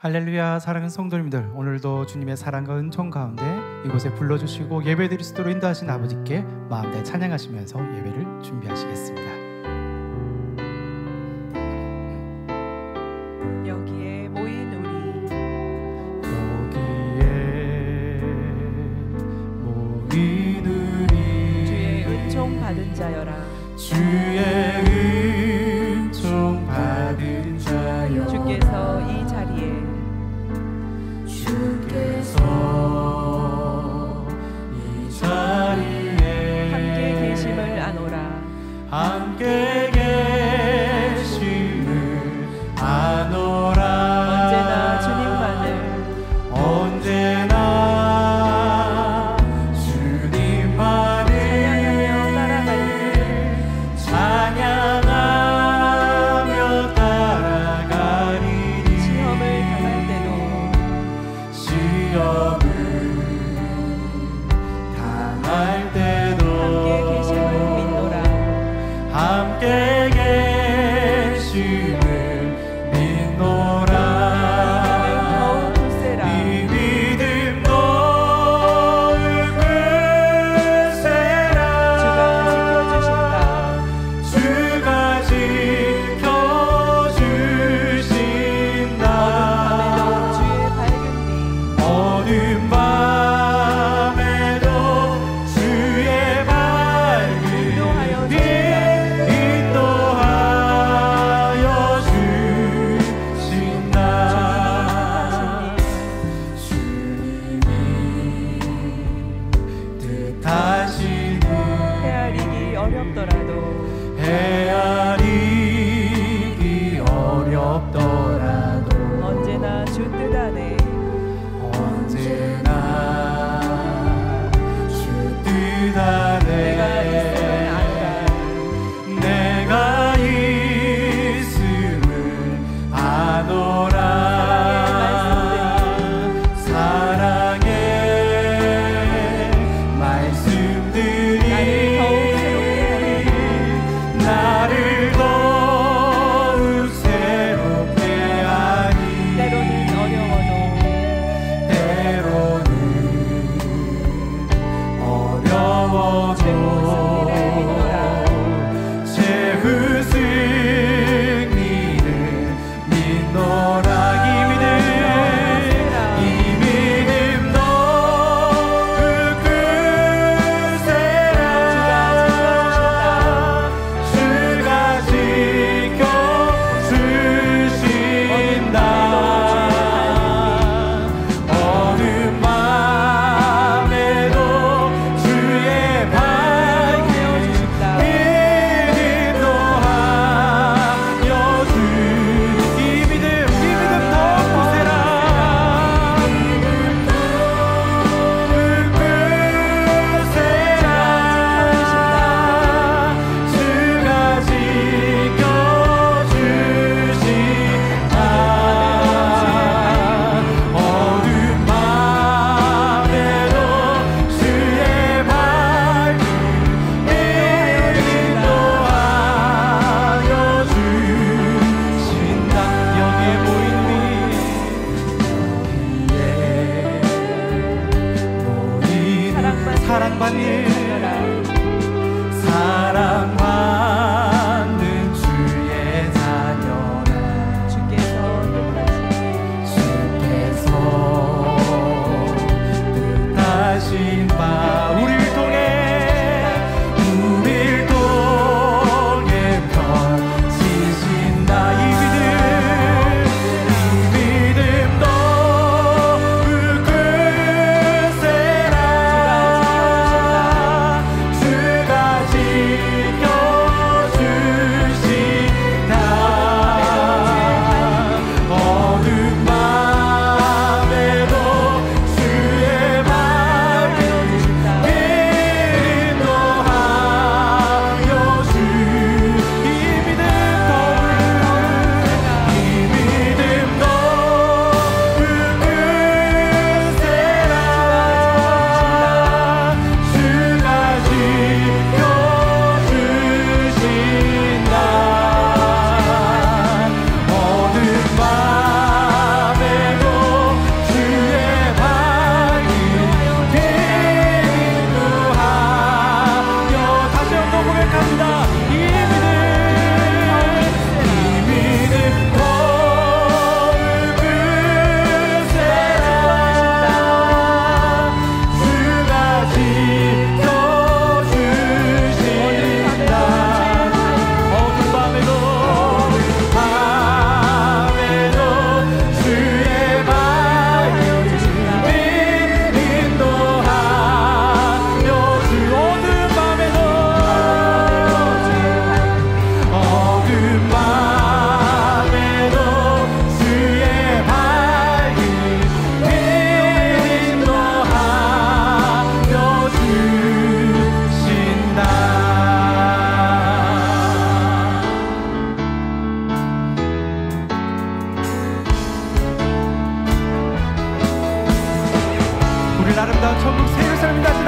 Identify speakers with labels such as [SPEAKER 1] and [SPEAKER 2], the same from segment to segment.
[SPEAKER 1] 할렐루야. 사랑하는 성도님들, 오늘도 주님의 사랑과 은총 가운데 이곳에 불러주시고 예배드릴 수 있도록 인도하신 아버지께 마음 다해 찬양하시면서 예배를 준비하시겠습니다.
[SPEAKER 2] 여기에 모인 우리, 주의 은총 받은 자여라.
[SPEAKER 1] 주의 은총 받은 자여,
[SPEAKER 2] 주께서 이 자리에 함께 계심을 아노라.
[SPEAKER 1] 함께 계심을 아노라.
[SPEAKER 2] 언제나 주님만을,
[SPEAKER 1] 언제나 주님만을 찬양하며 따라가리니.
[SPEAKER 2] 시험을 당할 때도 함께 계심을 믿노라.
[SPEAKER 1] 함께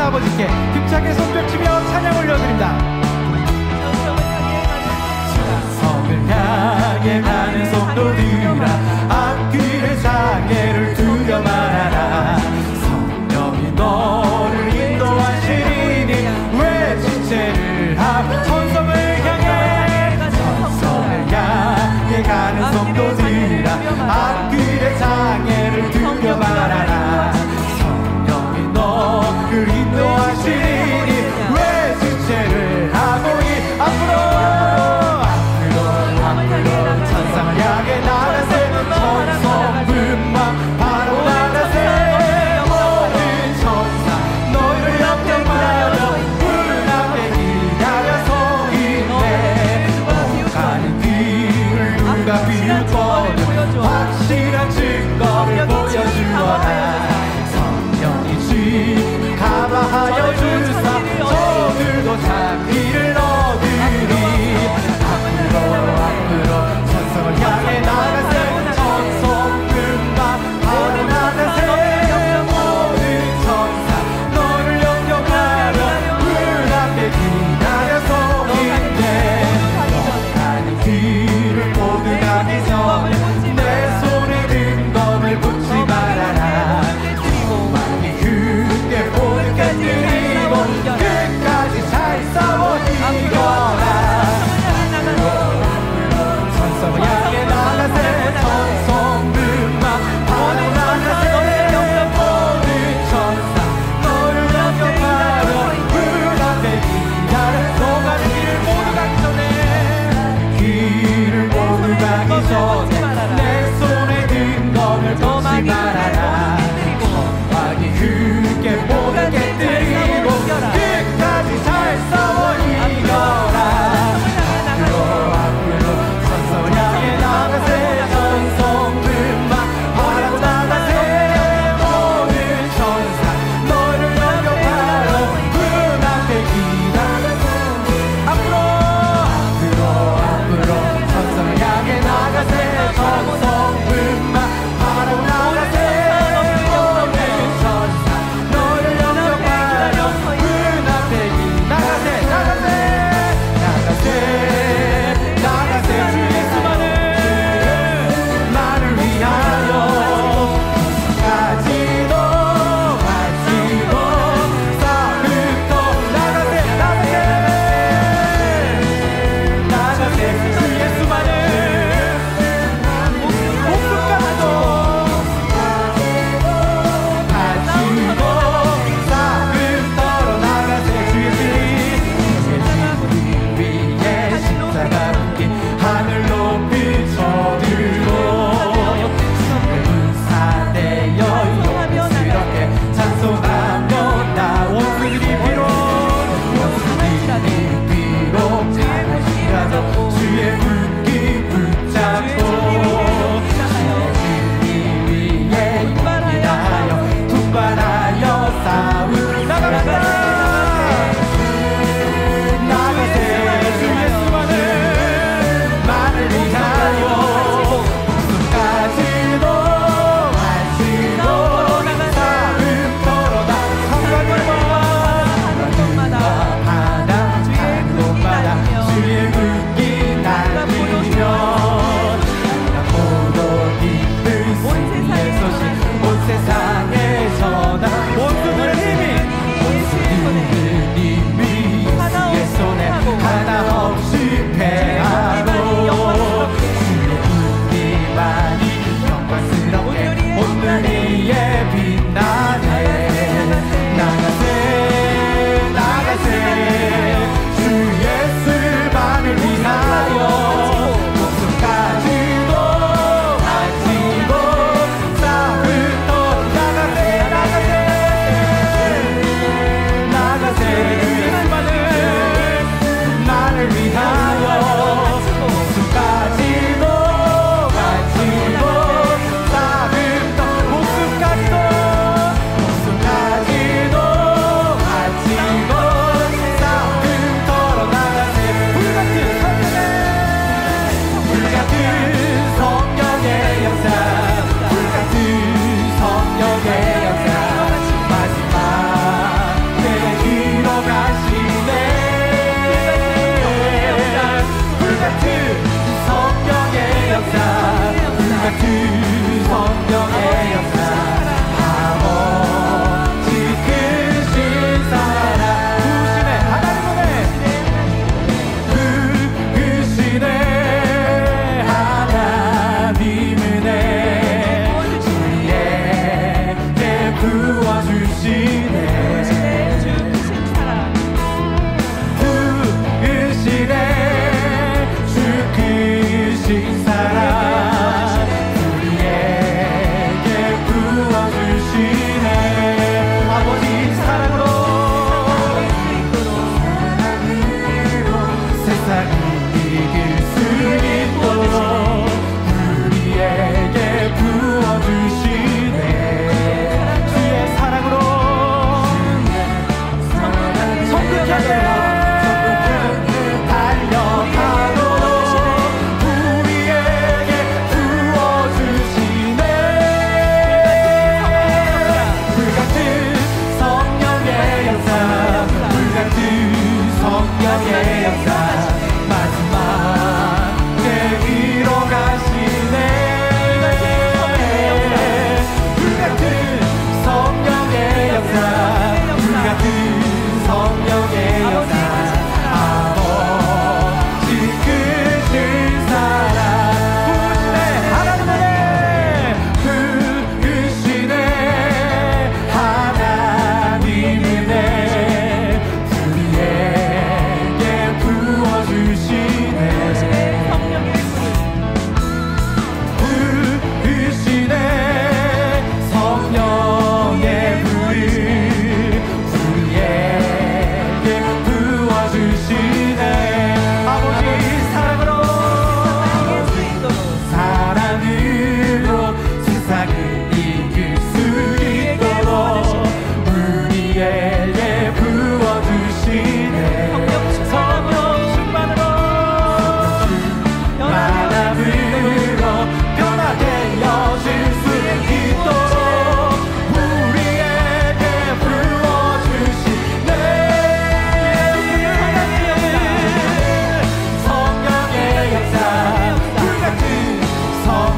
[SPEAKER 1] 아버지께 힘차게 손뼉치며 찬양 올려드립니다. 성을 향해 가는 성도들아 앞길에 장애를 두려 말아라. 성령이 너를 인도하시리니 왜 지체를 하고 천성을 향해 가는 성도들아 앞길에 장애를 두려 말아라. 성령이 너를 인도하시리니 왜 지체를 하고 앞으로 천상을 향해 나가세. 천성분만 바로 나가세. 모든 천사 너희를 영접하여 문 앞에 기다려서 있네. 가는 길을 누가 비웃거든 확실한 증거를 보여주어라. 성령이시 감화하여 주사 저들도 자기를 얻으리. 앞으로 천성을 향해 나가세. 천성분만 바로 나가세. 모든 천사 너를 영접하여 문 앞에 기다려서 있네. 가는 길을 모두 가기 전에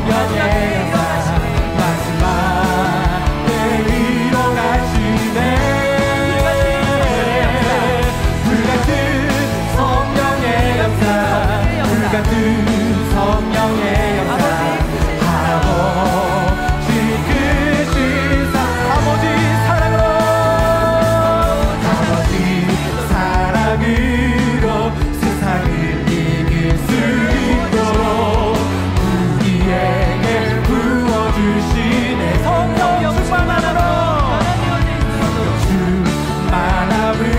[SPEAKER 1] 성령의 역사 마지막 때 일어나시네. 성령의 역사 불같은 성령의 역사 아버지 크신 아버지 사랑으로 아버지 사랑으로 세상을 이길 수 있도록 우리에게 부어주시네. 성령 충만함으로 충만함으로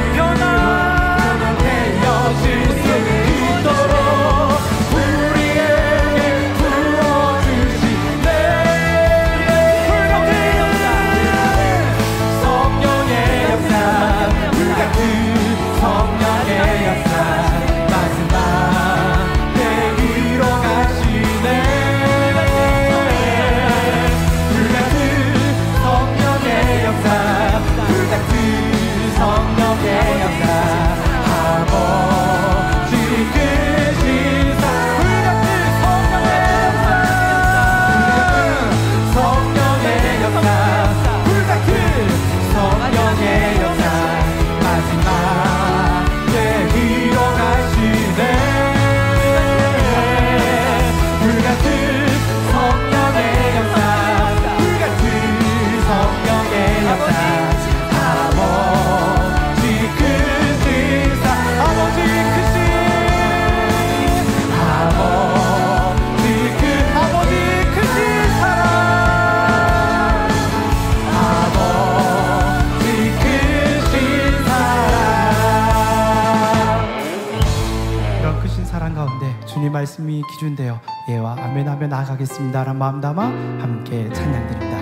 [SPEAKER 1] 주님 말씀이 기준되어 예와 아멘하며 나아가겠습니다 라는 마음 담아 함께 찬양드립니다.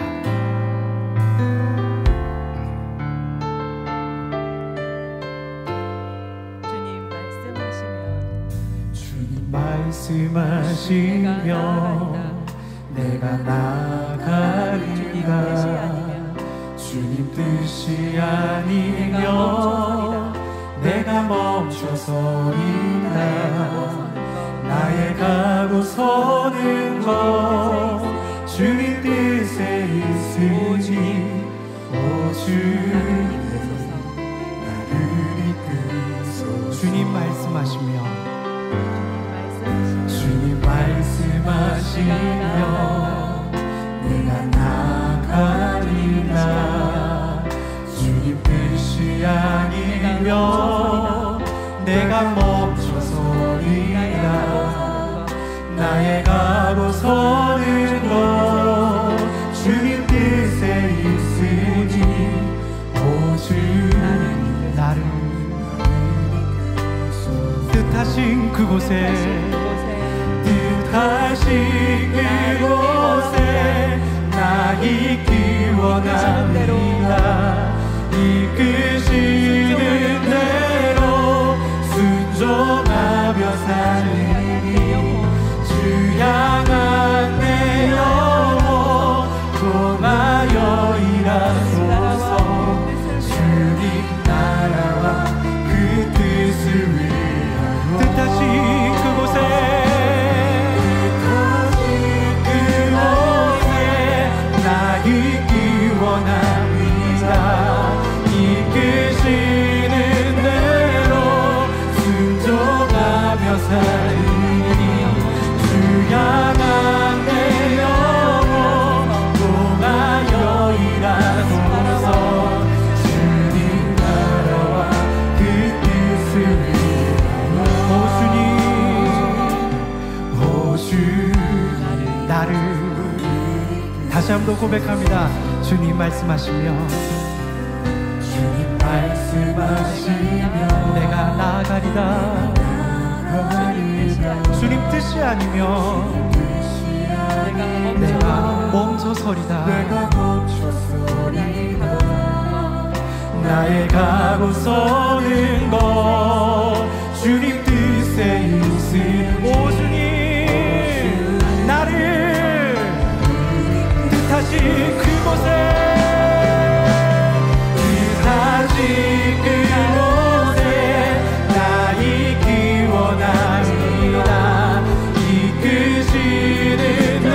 [SPEAKER 2] 주님 말씀하시면
[SPEAKER 1] 주님 말씀하시면 내가 나가리라. 주님 뜻이 아니면 내가 멈춰서리라. 나의 가고 서는 것 주님 뜻에 있으니 오 주님 나를 이끄소서. 주님 말씀하시며 주님 말씀하시며 내가 나가리라. 주님 뜻이 아니면 내가 멈춰서리라. 나의 가고 서는 것 주님 뜻에 있으니 오 주님 나를 뜻하신 그곳에 뜻하신 그곳에 나 있기 원합니다. 이끄시는 대로 순종하며 살리니 주 향한 내 영혼 통하여 일하소서. 주님 나라와 그 뜻을 위하여 뜻하신 그곳에 나 있기 원합니다. 이끄시는 대로 순종하며 살리니 주 향한 내 영혼 통하여 일하소서. 주님 나라와 그 뜻을 위하여 오 주님 나를 다시 한번 고백합니다. 주님 말씀하시면 주님 말씀하시면 내가 나가리라. 주님 뜻이 아니면 내가 멈춰서리다. 나의 가고 서는 것 주님 뜻에 있으니 오 주님 나를 뜻하신 그곳에 뜻하신 그곳에 나 있기 원합니다. 이끄시는 내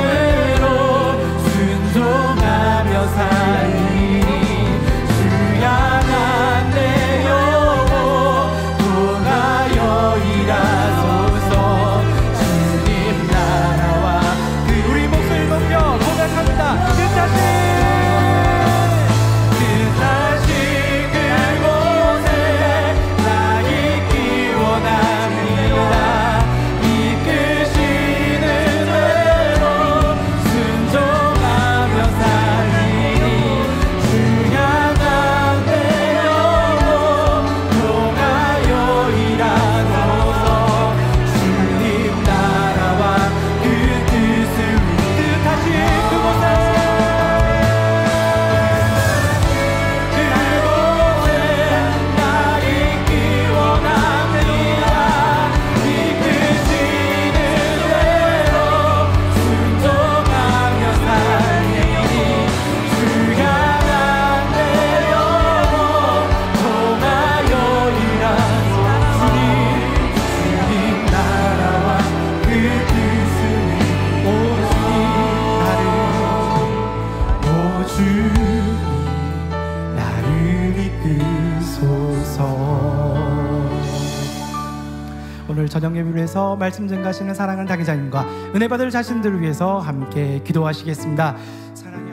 [SPEAKER 1] 저녁 예배를 위해서 말씀 전가하시는 사랑하는 당회자님과 은혜 받을 자신들을 위해서 함께 기도하시겠습니다. 사랑의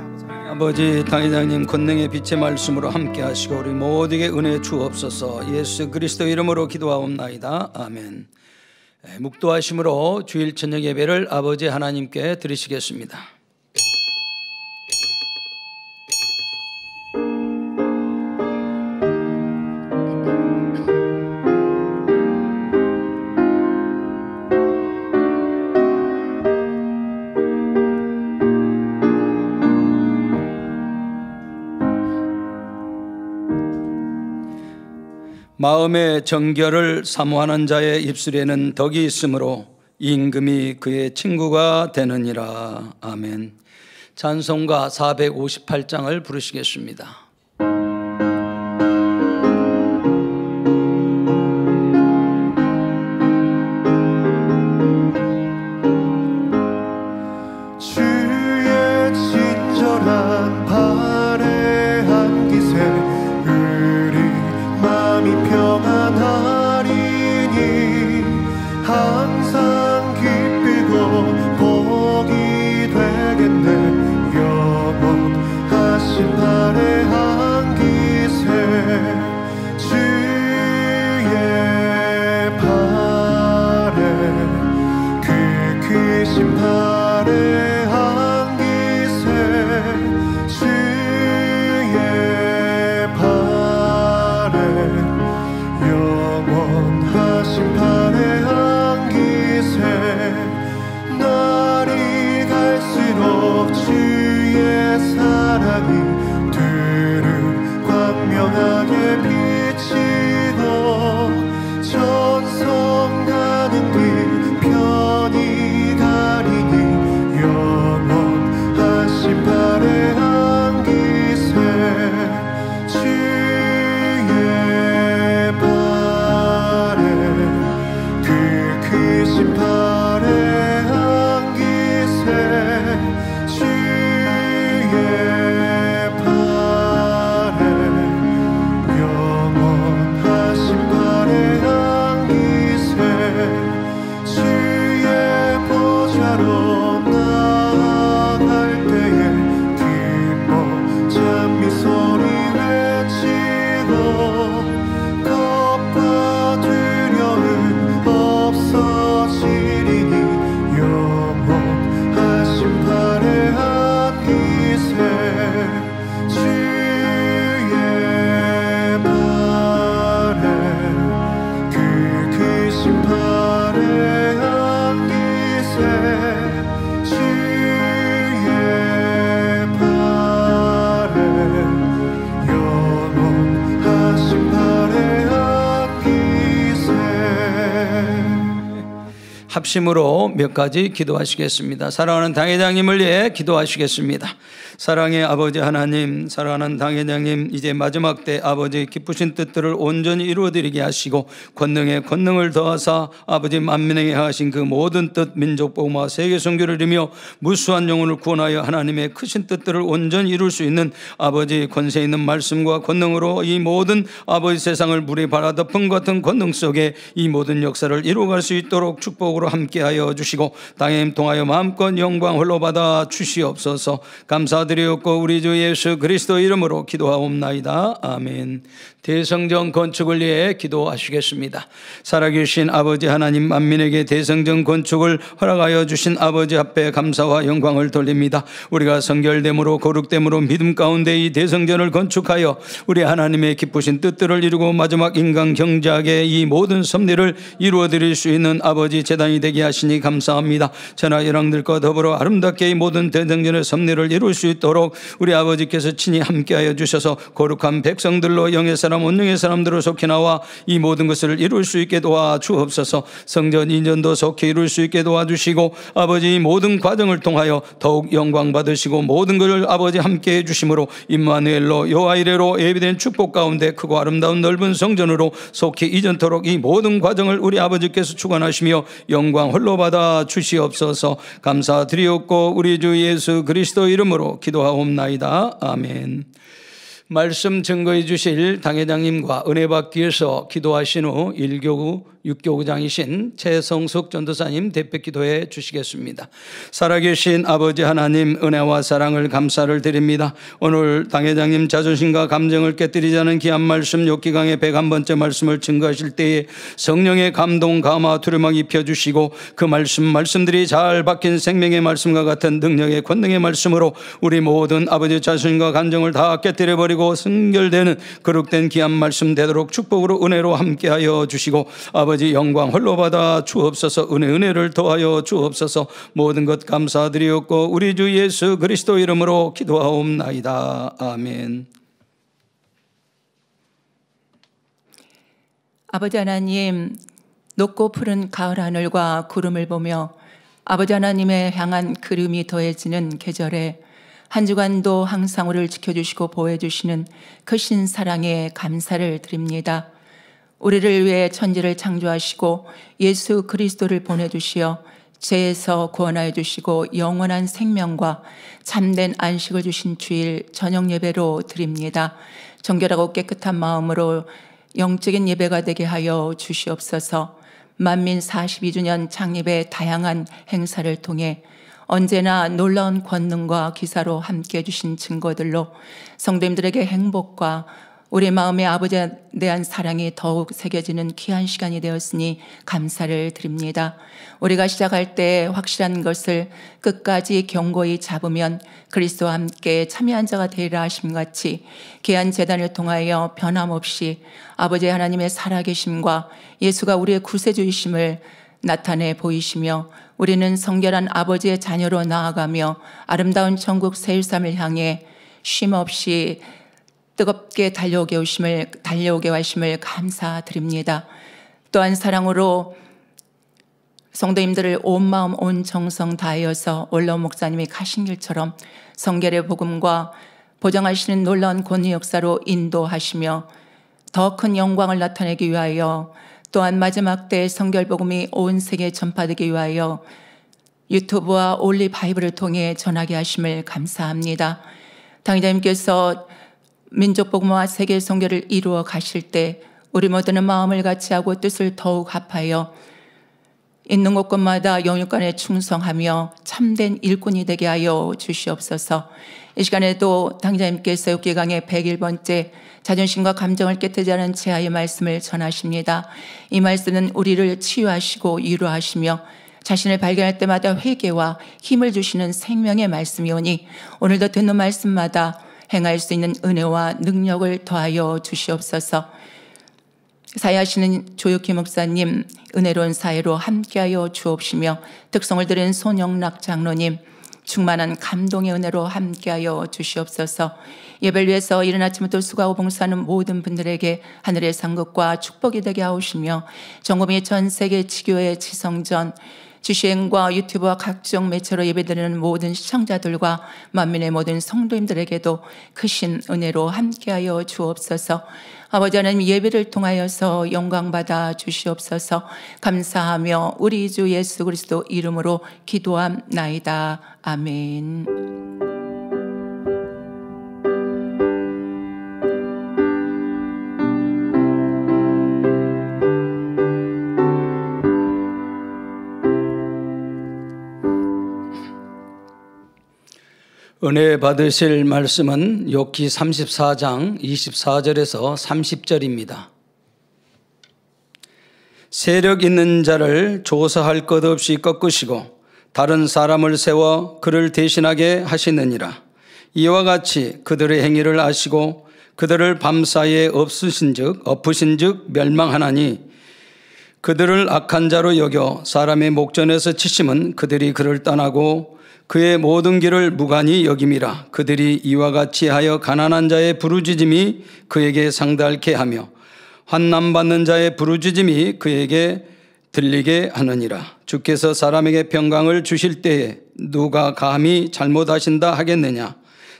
[SPEAKER 3] 아버지, 당회장님 권능의 빛의 말씀으로 함께 하시고 우리 모두에게 은혜 주옵소서. 예수 그리스도 이름으로 기도하옵나이다. 아멘. 묵도하심으로 주일 저녁 예배를 아버지 하나님께 드리시겠습니다. 마음의 정결을 사모하는 자의 입술에는 덕이 있으므로 임금이 그의 친구가 되느니라. 아멘. 찬송가 458장을 부르시겠습니다.
[SPEAKER 4] 주의 친절한 발의 한 기세 마음이 평안하리니 항상 기쁘고 복이 되겠네. 영원하신 발의 한 기세 주의 발에 그 크신 발의 한 기세 주의 영원하신 발의 한 기세 날이 갈수록 주의 사랑이 들을 광명하게 비치고 전성 가는 길 편히 가리니 영원하신 발의 한 기세 주의 크신 발의 한 기세 주의 발에 영원하신 발의 한 기세 주의 보좌로 나아갈 때에 기뻐 찬미 소리 외치고 겁과 두려움 없어지리니 영원하신 발의 한 기세 주의 발에 그 크신 발의 한 기세 주의 발에 영원하신 발의 한 기세.
[SPEAKER 3] 합심으로 몇 가지 기도하시겠습니다. 사랑하는 당회장님을 위해 기도하시겠습니다. 사랑의 아버지 하나님, 사랑하는 당회장님, 이제 마지막 때 아버지 기쁘신 뜻들을 온전히 이루어드리게 하시고 권능에 권능을 더하사 아버지 만민에게 하신 그 모든 뜻, 민족 복음화 세계 선교를 이루며 무수한 영혼을 구원하여 하나님의 크신 뜻들을 온전히 이룰 수 있는 아버지 권세 있는 말씀과 권능으로 이 모든 아버지 세상을 물에 발아덮은 같은 권능 속에 이 모든 역사를 이루어갈 수 있도록 축복으로 함께하여 주시고 당에 통하여 마음껏 영광 홀로 받아 주시옵소서. 감사드리옵고 우리 주 예수 그리스도 이름으로 기도하옵나이다. 아멘. 대성전 건축을 위해 기도하시겠습니다. 살아계신 아버지 하나님, 만민에게 대성전 건축을 허락하여 주신 아버지 앞에 감사와 영광을 돌립니다. 우리가 성결됨으로 거룩됨으로 믿음 가운데 이 대성전을 건축하여 우리 하나님의 기쁘신 뜻들을 이루고 마지막 인간 경작의 이 모든 섭리를 이루어드릴 수 있는 아버지 제단이 되게 하시니 감사합니다. 전하 열왕들과 더불어 아름답게 이 모든 대성전의 섭리를 이룰 수 있도록 우리 아버지께서 친히 함께하여 주셔서 거룩한 백성들로 영의 사람 원능의 사람들을 속히 나와 이 모든 것을 이룰 수 있게 도와주옵소서. 성전 인전도 속히 이룰 수 있게 도와주시고 아버지 이 모든 과정을 통하여 더욱 영광 받으시고 모든 것을 아버지 함께해 주심으로 임마누엘로 여호와 이레로 예비된 축복 가운데 크고 아름다운 넓은 성전으로 속히 이전토록 이 모든 과정을 우리 아버지께서 주관하시며 영광 홀로 받아 주시옵소서. 감사드리옵고 우리 주 예수 그리스도 이름으로 기도하옵나이다. 아멘. 말씀 증거해 주실 당회장님과 은혜 받기 위해서 기도하신 후 1교구 6교구장이신 최성숙 전도사님 대표 기도해 주시겠습니다. 살아계신 아버지 하나님, 은혜와 사랑을 감사를 드립니다. 오늘 당회장님 자존심과 감정을 깨뜨리지 않은 귀한 말씀 욥기강의 101번째 말씀을 증거하실 때에 성령의 감동, 감화, 두려움 입혀주시고 그 말씀들이 잘 박힌 생명의 말씀과 같은 능력의 권능의 말씀으로 우리 모든 아버지 자존심과 감정을 다 깨뜨려버리고 순결되는 거룩된 귀한 말씀 되도록 축복으로 은혜로 함께하여 주시고 아버지 영광 홀로 받아 주옵소서. 은혜를 더하여 주옵소서. 모든 것 감사드리옵고 우리 주 예수 그리스도 이름으로 기도하옵나이다. 아멘.
[SPEAKER 5] 아버지 하나님, 높고 푸른 가을 하늘과 구름을 보며 아버지 하나님의 향한 그림이 더해지는 계절에 한 주간도 항상 우리를 지켜주시고 보호해주시는 크신 사랑에 감사를 드립니다. 우리를 위해 천지를 창조하시고 예수 그리스도를 보내주시어 죄에서 구원하여 주시고 영원한 생명과 참된 안식을 주신 주일 저녁 예배로 드립니다. 정결하고 깨끗한 마음으로 영적인 예배가 되게 하여 주시옵소서. 만민 42주년 창립의 다양한 행사를 통해 언제나 놀라운 권능과 기사로 함께해 주신 증거들로 성도님들에게 행복과 우리 마음의 아버지에 대한 사랑이 더욱 새겨지는 귀한 시간이 되었으니 감사를 드립니다. 우리가 시작할 때 확실한 것을 끝까지 견고히 잡으면 그리스도와 함께 참여한 자가 되리라 하심같이 귀한 제단을 통하여 변함없이 아버지 하나님의 살아계심과 예수가 우리의 구세주이심을 나타내 보이시며 우리는 성결한 아버지의 자녀로 나아가며 아름다운 천국 새13을 향해 쉼없이 뜨겁게 달려오게 하심을 감사드립니다. 또한 사랑으로 성도님들을 온 마음 온 정성 다하여서 올라온 목사님이 가신 길처럼 성결의 복음과 보장하시는 놀라운 권위 역사로 인도하시며 더 큰 영광을 나타내기 위하여 또한 마지막 때 성결 복음이 온 세계에 전파되기 위하여 유튜브와 올리 바이블을 통해 전하게 하심을 감사합니다. 당회장님께서 민족 복음화 세계 선교를 이루어 가실 때 우리 모두는 마음을 같이하고 뜻을 더욱 합하여 있는 곳곳마다 영육간에 충성하며 참된 일꾼이 되게 하여 주시옵소서. 이 시간에도 당자님께서 욥기강의 101번째 자존심과 감정을 깨뜨리지 않은 제아의 말씀을 전하십니다. 이 말씀은 우리를 치유하시고 위로하시며 자신을 발견할 때마다 회개와 힘을 주시는 생명의 말씀이오니 오늘도 듣는 말씀마다 행할 수 있는 은혜와 능력을 더하여 주시옵소서. 사회하시는 조육희 목사님 은혜로운 사회로 함께하여 주옵시며 특성을 드린 손영락 장로님 충만한 감동의 은혜로 함께하여 주시옵소서. 예배를 위해서 이른 아침부터 수고하고 봉사하는 모든 분들에게 하늘의 상급과 축복이 되게 하옵시며 전국의 전 세계 지교회 지성전 주시행과 유튜브와 각종 매체로 예배드리는 모든 시청자들과 만민의 모든 성도님들에게도 크신 은혜로 함께하여 주옵소서. 아버지 하나님 예배를 통하여서 영광받아 주시옵소서. 감사하며 우리 주 예수 그리스도 이름으로 기도함나이다. 아멘.
[SPEAKER 3] 은혜 받으실 말씀은 욥기 34장 24절에서 30절입니다. 세력 있는 자를 조사할 것 없이 꺾으시고 다른 사람을 세워 그를 대신하게 하시느니라. 이와 같이 그들의 행위를 아시고 그들을 밤사이에 엎으신즉 멸망하나니 그들을 악한 자로 여겨 사람의 목전에서 치심은 그들이 그를 떠나고 그의 모든 길을 무관히 여김이라. 그들이 이와 같이 하여 가난한 자의 부르짖음이 그에게 상달케 하며 환난받는 자의 부르짖음이 그에게 들리게 하느니라. 주께서 사람에게 평강을 주실 때에 누가 감히 잘못하신다 하겠느냐.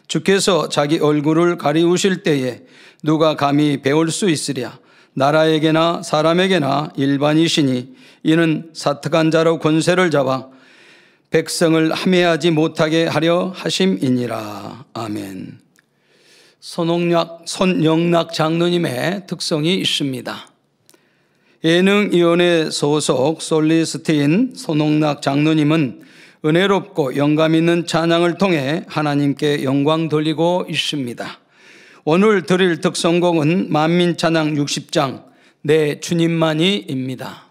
[SPEAKER 3] 주께서 자기 얼굴을 가리우실 때에 누가 감히 배울 수 있으랴. 나라에게나 사람에게나 일반이시니 이는 사특한 자로 권세를 잡아 백성을 함해하지 못하게 하려 하심이니라. 아멘. 손영락 장로님의 특성이 있습니다. 예능위원회 소속 솔리스트인 손영락 장로님은 은혜롭고 영감 있는 찬양을 통해 하나님께 영광 돌리고 있습니다. 오늘 드릴 특성곡은 만민찬양 60장 내 주님만이입니다.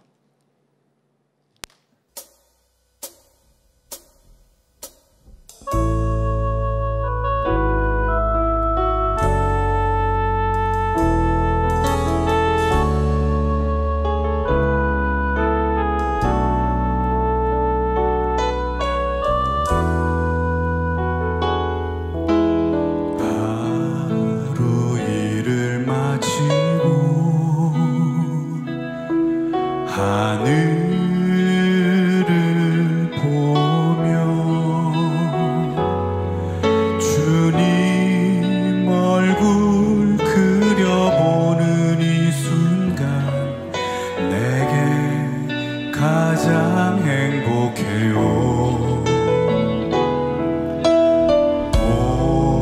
[SPEAKER 4] 하늘을 보며 주님 얼굴 그려보는 이 순간 내게 가장 행복해요.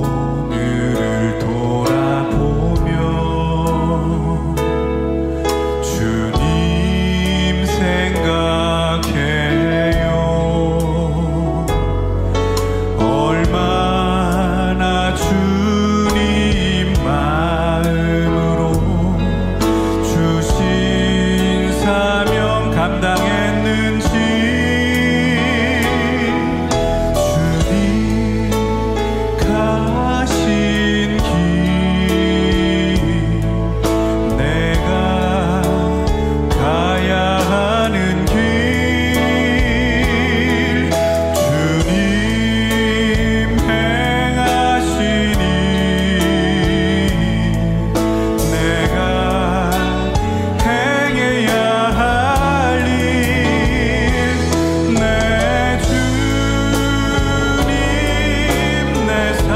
[SPEAKER 4] 오늘을 돌아보며 주님 생각해요. 얼마나 주님 마음으로 주신 사명 감당했는지 주님 가신 길 내가 가야 하는 길 주님 행하신 일 내가 행해야 할 일 내 주님 내 사랑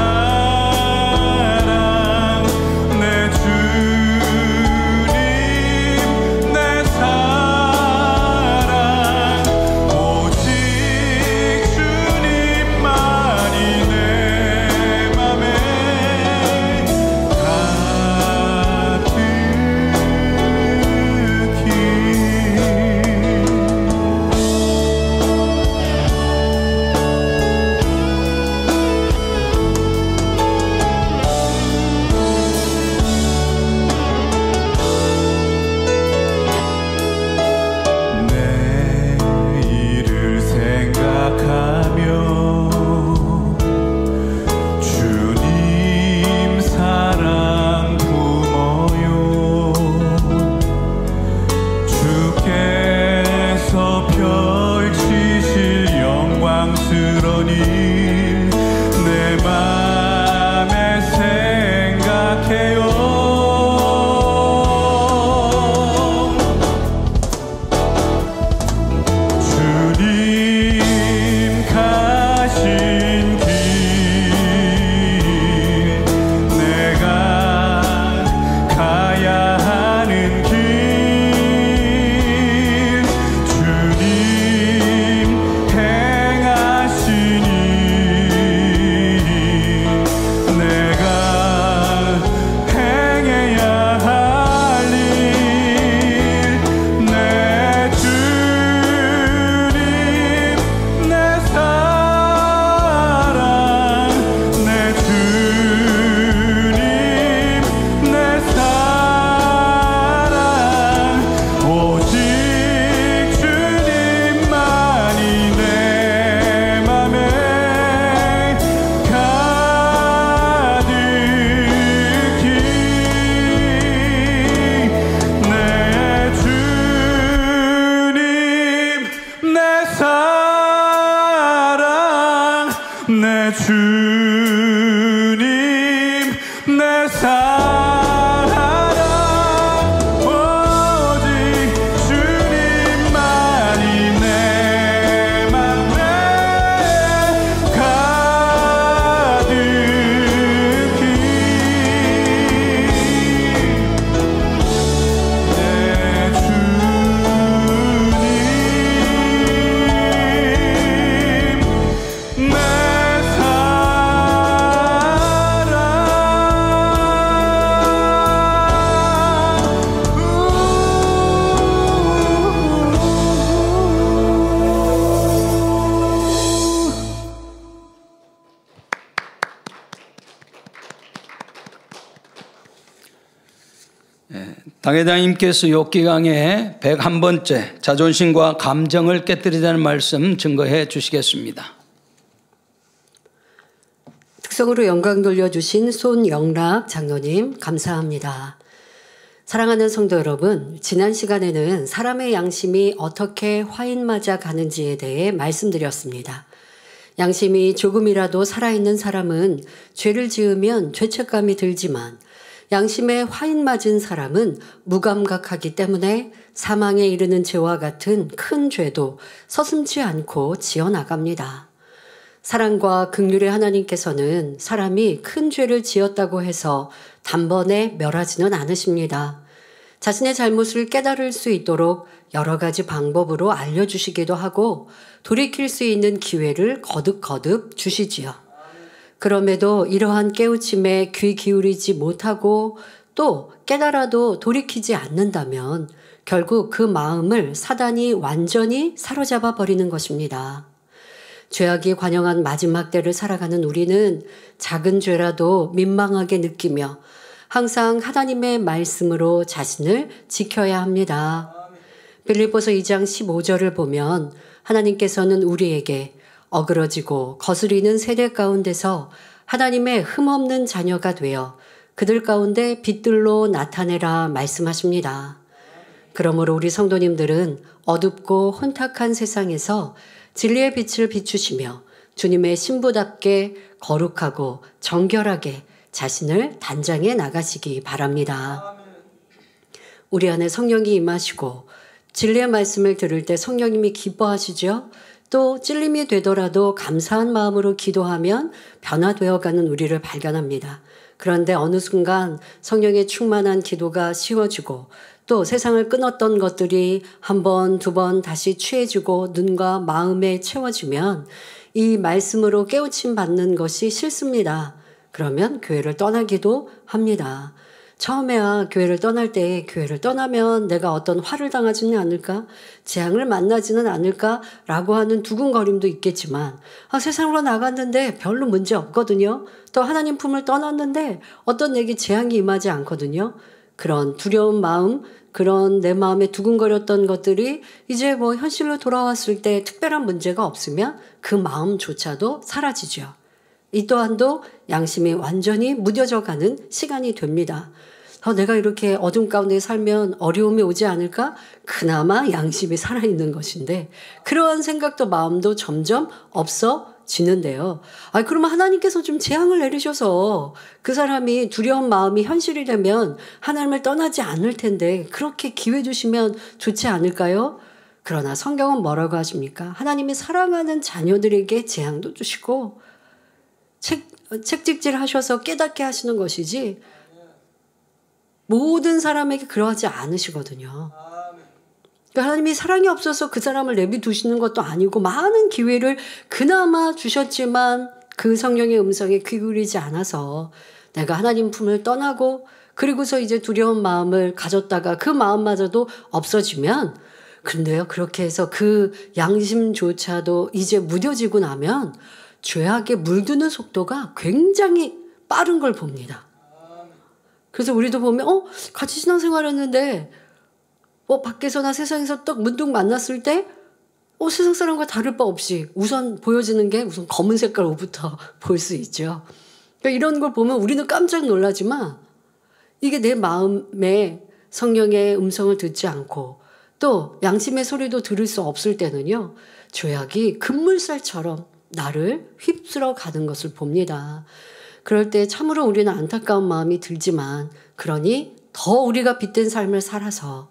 [SPEAKER 4] 내 주님 내 사랑 오직 주님만이 내 맘에 내일을 생각하며 주님 사랑 품어요. 주께서 펼치실 영광스러운 일 내 맘에 생각해요. 주님 가신 길 내가 가야 하는 길 주님 행하신 일 내가 행해야 할 일 내 주님 내 사랑 내 주님 내 사랑 오직 주님만이 내 맘에 가득히 내 주님 내 사랑 내 주님 내 사랑 오직 주님만이 내 맘에 가득히 내 주님 내 사랑
[SPEAKER 3] 당회장님께서 욥기 강의 101번째 자존심과 감정을 깨뜨리자는 말씀 증거해 주시겠습니다.
[SPEAKER 6] 특성으로 영광 돌려주신 손영락 장로님 감사합니다. 사랑하는 성도 여러분, 지난 시간에는 사람의 양심이 어떻게 화인 맞아 가는지에 대해 말씀드렸습니다. 양심이 조금이라도 살아있는 사람은 죄를 지으면 죄책감이 들지만 양심에 화인 맞은 사람은 무감각하기 때문에 사망에 이르는 죄와 같은 큰 죄도 서슴지 않고 지어나갑니다. 사랑과 긍휼의 하나님께서는 사람이 큰 죄를 지었다고 해서 단번에 멸하지는 않으십니다. 자신의 잘못을 깨달을 수 있도록 여러 가지 방법으로 알려주시기도 하고 돌이킬 수 있는 기회를 거듭거듭 주시지요. 그럼에도 이러한 깨우침에 귀 기울이지 못하고 또 깨달아도 돌이키지 않는다면 결국 그 마음을 사단이 완전히 사로잡아 버리는 것입니다. 죄악이 관영한 마지막 때를 살아가는 우리는 작은 죄라도 민망하게 느끼며 항상 하나님의 말씀으로 자신을 지켜야 합니다. 빌립보서 2장 15절을 보면 하나님께서는 우리에게 어그러지고 거스리는 세대 가운데서 하나님의 흠없는 자녀가 되어 그들 가운데 빛들로 나타내라 말씀하십니다. 그러므로 우리 성도님들은 어둡고 혼탁한 세상에서 진리의 빛을 비추시며 주님의 신부답게 거룩하고 정결하게 자신을 단장해 나가시기 바랍니다. 우리 안에 성령이 임하시고 진리의 말씀을 들을 때 성령님이 기뻐하시죠. 또 찔림이 되더라도 감사한 마음으로 기도하면 변화되어가는 우리를 발견합니다. 그런데 어느 순간 성령의 충만한 기도가 쉬워지고 또 세상을 끊었던 것들이 한 번, 두 번 다시 취해지고 눈과 마음에 채워지면 이 말씀으로 깨우침 받는 것이 싫습니다. 그러면 교회를 떠나기도 합니다. 처음에야 교회를 떠날 때 교회를 떠나면 내가 어떤 화를 당하지는 않을까? 재앙을 만나지는 않을까라고 하는 두근거림도 있겠지만 세상으로 나갔는데 별로 문제 없거든요. 또 하나님 품을 떠났는데 어떤 내게 재앙이 임하지 않거든요. 그런 두려운 마음, 그런 내 마음에 두근거렸던 것들이 이제 뭐 현실로 돌아왔을 때 특별한 문제가 없으면 그 마음조차도 사라지죠. 이 또한도 양심이 완전히 무뎌져 가는 시간이 됩니다. 내가 이렇게 어둠 가운데 살면 어려움이 오지 않을까? 그나마 양심이 살아있는 것인데 그러한 생각도 마음도 점점 없어지는데요. 그러면 하나님께서 좀 재앙을 내리셔서 그 사람이 두려운 마음이 현실이 되면 하나님을 떠나지 않을 텐데 그렇게 기회 주시면 좋지 않을까요? 그러나 성경은 뭐라고 하십니까? 하나님이 사랑하는 자녀들에게 재앙도 주시고 책찍질 하셔서 깨닫게 하시는 것이지 모든 사람에게 그러하지 않으시거든요. 그러니까 하나님이 사랑이 없어서 그 사람을 내비두시는 것도 아니고 많은 기회를 그나마 주셨지만 그 성령의 음성에 귀 기울이지 않아서 내가 하나님 품을 떠나고 그리고서 이제 두려운 마음을 가졌다가 그 마음마저도 없어지면 근데요 그렇게 해서 그 양심조차도 이제 무뎌지고 나면 죄악에 물드는 속도가 굉장히 빠른 걸 봅니다. 그래서 우리도 보면 같이 신앙생활했는데 밖에서나 세상에서 딱 문득 만났을 때 세상 사람과 다를 바 없이 우선 보여지는 게 우선 검은 색깔 옷부터 볼 수 있죠. 그러니까 이런 걸 보면 우리는 깜짝 놀라지만 이게 내 마음에 성령의 음성을 듣지 않고 또 양심의 소리도 들을 수 없을 때는요 죄악이 급물살처럼 나를 휩쓸어 가는 것을 봅니다. 그럴 때 참으로 우리는 안타까운 마음이 들지만 그러니 더 우리가 빛된 삶을 살아서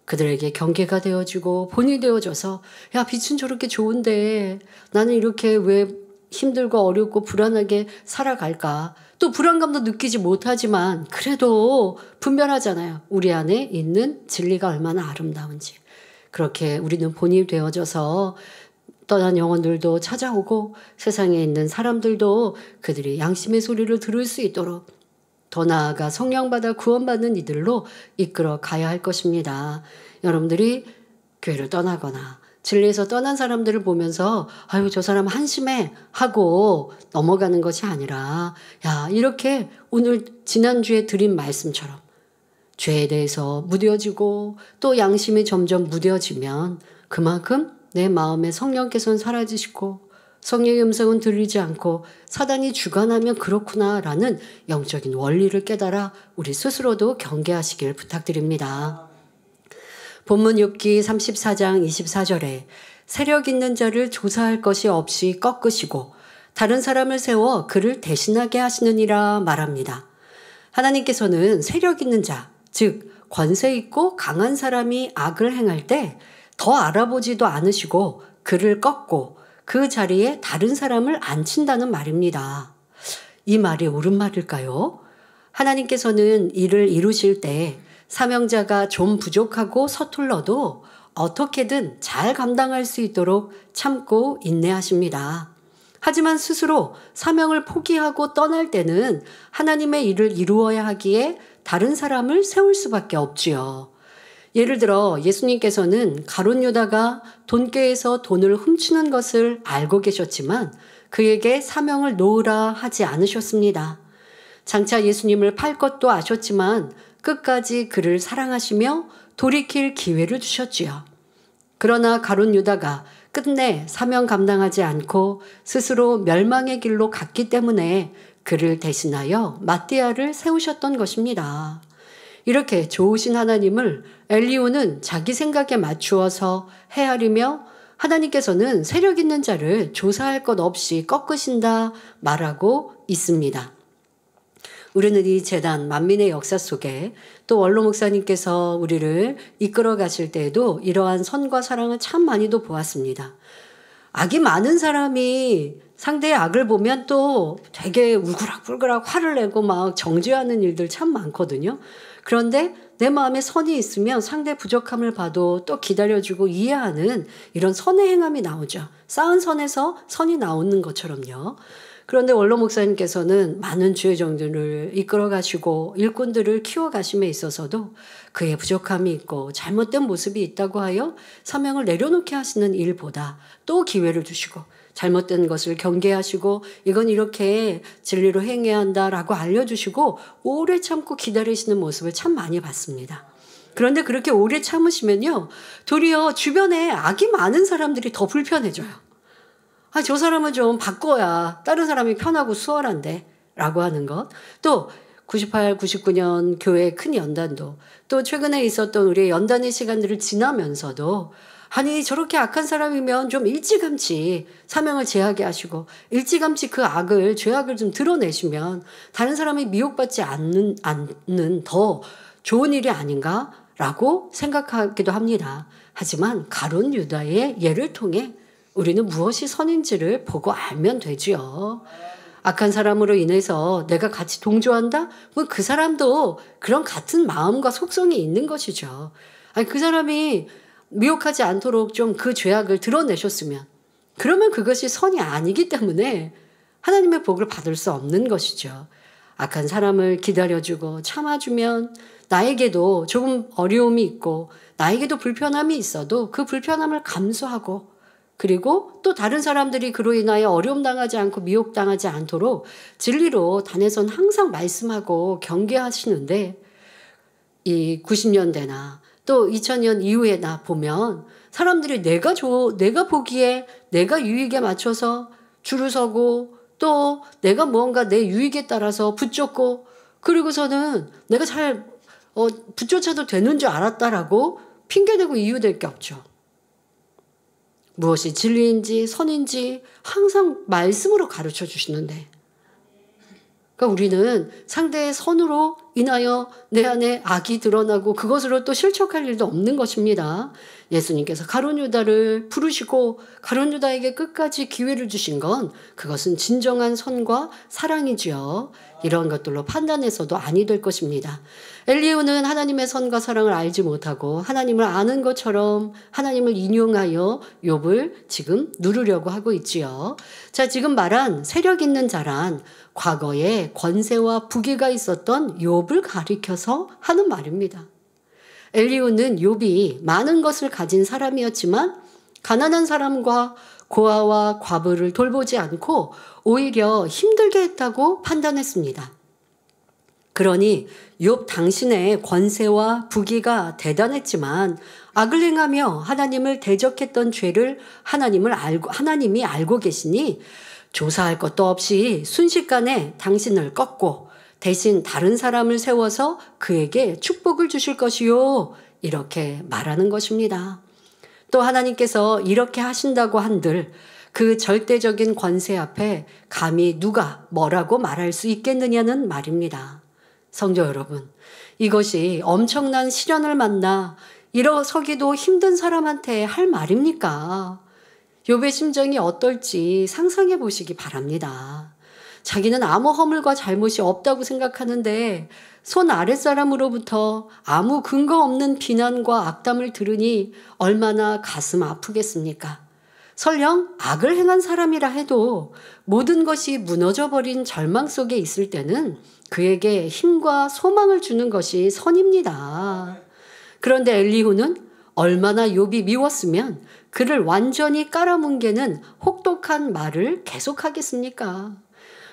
[SPEAKER 6] 그들에게 경계가 되어주고 본이 되어줘서 야 빛은 저렇게 좋은데 나는 이렇게 왜 힘들고 어렵고 불안하게 살아갈까? 또 불안감도 느끼지 못하지만 그래도 분별하잖아요. 우리 안에 있는 진리가 얼마나 아름다운지. 그렇게 우리는 본이 되어져서 떠난 영혼들도 찾아오고 세상에 있는 사람들도 그들이 양심의 소리를 들을 수 있도록 더 나아가 성령받아 구원받는 이들로 이끌어 가야 할 것입니다. 여러분들이 교회를 떠나거나 진리에서 떠난 사람들을 보면서 아유 저 사람 한심해 하고 넘어가는 것이 아니라 야 이렇게 오늘 지난주에 드린 말씀처럼 죄에 대해서 무뎌지고 또 양심이 점점 무뎌지면 그만큼 내 마음에 성령께서는 사라지시고 성령의 음성은 들리지 않고 사단이 주관하면 그렇구나라는 영적인 원리를 깨달아 우리 스스로도 경계하시길 부탁드립니다. 본문 욥기 34장 24절에 세력 있는 자를 조사할 것이 없이 꺾으시고 다른 사람을 세워 그를 대신하게 하시느니라 말합니다. 하나님께서는 세력 있는 자, 즉 권세 있고 강한 사람이 악을 행할 때 더 알아보지도 않으시고 그를 꺾고 그 자리에 다른 사람을 앉힌다는 말입니다. 이 말이 옳은 말일까요? 하나님께서는 일을 이루실 때 사명자가 좀 부족하고 서툴러도 어떻게든 잘 감당할 수 있도록 참고 인내하십니다. 하지만 스스로 사명을 포기하고 떠날 때는 하나님의 일을 이루어야 하기에 다른 사람을 세울 수밖에 없지요. 예를 들어 예수님께서는 가룟 유다가 돈궤에서 돈을 훔치는 것을 알고 계셨지만 그에게 사명을 놓으라 하지 않으셨습니다. 장차 예수님을 팔 것도 아셨지만 끝까지 그를 사랑하시며 돌이킬 기회를 주셨지요. 그러나 가룟 유다가 끝내 사명 감당하지 않고 스스로 멸망의 길로 갔기 때문에 그를 대신하여 마띠아를 세우셨던 것입니다. 이렇게 좋으신 하나님을 엘리후는 자기 생각에 맞추어서 헤아리며 하나님께서는 세력 있는 자를 조사할 것 없이 꺾으신다 말하고 있습니다. 우리는 이 재단 만민의 역사 속에 또 원로 목사님께서 우리를 이끌어 가실 때에도 이러한 선과 사랑을 참 많이도 보았습니다. 악이 많은 사람이 상대의 악을 보면 또 되게 울그락불그락 화를 내고 막 정죄하는 일들 참 많거든요. 그런데 내 마음에 선이 있으면 상대 부족함을 봐도 또 기다려주고 이해하는 이런 선의 행함이 나오죠. 쌓은 선에서 선이 나오는 것처럼요. 그런데 원로 목사님께서는 많은 주의 종들을 이끌어 가시고 일꾼들을 키워 가심에 있어서도 그의 부족함이 있고 잘못된 모습이 있다고 하여 사명을 내려놓게 하시는 일보다 또 기회를 주시고 잘못된 것을 경계하시고 이건 이렇게 진리로 행해야 한다라고 알려주시고 오래 참고 기다리시는 모습을 참 많이 봤습니다. 그런데 그렇게 오래 참으시면요, 도리어 주변에 악이 많은 사람들이 더 불편해져요. 아, 저 사람은 좀 바꿔야 다른 사람이 편하고 수월한데 라고 하는 것. 또 98, 99년 교회의 큰 연단도 또 최근에 있었던 우리의 연단의 시간들을 지나면서도 아니 저렇게 악한 사람이면 좀 일찌감치 사명을 제하게 하시고 일찌감치 그 악을 죄악을 좀 드러내시면 다른 사람이 미혹받지 않는 더 좋은 일이 아닌가라고 생각하기도 합니다. 하지만 가룟 유다의 예를 통해 우리는 무엇이 선인지를 보고 알면 되지요. 악한 사람으로 인해서 내가 같이 동조한다? 뭐 그 사람도 그런 같은 마음과 속성이 있는 것이죠. 아니 그 사람이 미혹하지 않도록 좀 그 죄악을 드러내셨으면 그러면 그것이 선이 아니기 때문에 하나님의 복을 받을 수 없는 것이죠. 악한 사람을 기다려주고 참아주면 나에게도 조금 어려움이 있고 나에게도 불편함이 있어도 그 불편함을 감수하고 그리고 또 다른 사람들이 그로 인하여 어려움 당하지 않고 미혹당하지 않도록 진리로 단에선 항상 말씀하고 경계하시는데 이 90년대나 또 2000년 이후에나 보면 사람들이 내가 보기에 내가 유익에 맞춰서 줄을 서고 또 내가 무언가 내 유익에 따라서 붙잡고 그리고서는 내가 잘 붙조차도 되는 줄 알았다라고 핑계대고 이유될 게 없죠. 무엇이 진리인지 선인지 항상 말씀으로 가르쳐 주시는데 그러니까 우리는 상대의 선으로 인하여 내 안에 악이 드러나고 그것으로 또 실족할 일도 없는 것입니다. 예수님께서 가룟 유다를 부르시고 가룟 유다에게 끝까지 기회를 주신 건 그것은 진정한 선과 사랑이지요. 이런 것들로 판단해서도 아니 될 것입니다. 엘리후는 하나님의 선과 사랑을 알지 못하고 하나님을 아는 것처럼 하나님을 인용하여 욥을 지금 누르려고 하고 있지요. 자, 지금 말한 세력 있는 자란 과거에 권세와 부귀가 있었던 욥을 가리켜서 하는 말입니다. 엘리후는 욥이 많은 것을 가진 사람이었지만 가난한 사람과 고아와 과부를 돌보지 않고 오히려 힘들게 했다고 판단했습니다. 그러니 욥 당신의 권세와 부귀가 대단했지만 악을 행하며 하나님을 대적했던 죄를 하나님이 알고 계시니 조사할 것도 없이 순식간에 당신을 꺾고 대신 다른 사람을 세워서 그에게 축복을 주실 것이요. 이렇게 말하는 것입니다. 또 하나님께서 이렇게 하신다고 한들 그 절대적인 권세 앞에 감히 누가 뭐라고 말할 수 있겠느냐는 말입니다. 성도 여러분, 이것이 엄청난 시련을 만나 일어서기도 힘든 사람한테 할 말입니까? 욥의 심정이 어떨지 상상해 보시기 바랍니다. 자기는 아무 허물과 잘못이 없다고 생각하는데 손 아랫사람으로부터 아무 근거 없는 비난과 악담을 들으니 얼마나 가슴 아프겠습니까? 설령 악을 행한 사람이라 해도 모든 것이 무너져버린 절망 속에 있을 때는 그에게 힘과 소망을 주는 것이 선입니다. 그런데 엘리후는 얼마나 욥이 미웠으면 그를 완전히 깔아뭉개는 혹독한 말을 계속하겠습니까?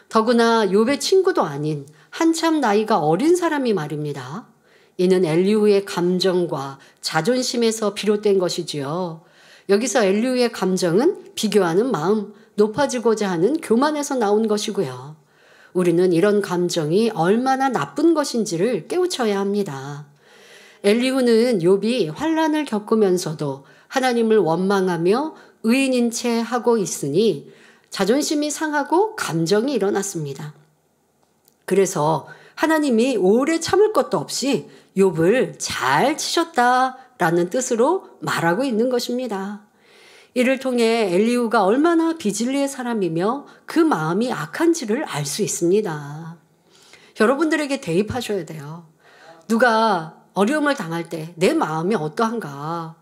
[SPEAKER 6] 더구나 욥의 친구도 아닌 한참 나이가 어린 사람이 말입니다. 이는 엘리후의 감정과 자존심에서 비롯된 것이지요. 여기서 엘리후의 감정은 비교하는 마음, 높아지고자 하는 교만에서 나온 것이고요. 우리는 이런 감정이 얼마나 나쁜 것인지를 깨우쳐야 합니다. 엘리후는 욥이 환난을 겪으면서도 하나님을 원망하며 의인인 채 하고 있으니 자존심이 상하고 감정이 일어났습니다. 그래서 하나님이 오래 참을 것도 없이 욥을 잘 치셨다라는 뜻으로 말하고 있는 것입니다. 이를 통해 엘리후가 얼마나 비진리의 사람이며 그 마음이 악한지를 알 수 있습니다. 여러분들에게 대입하셔야 돼요. 누가 어려움을 당할 때 내 마음이 어떠한가,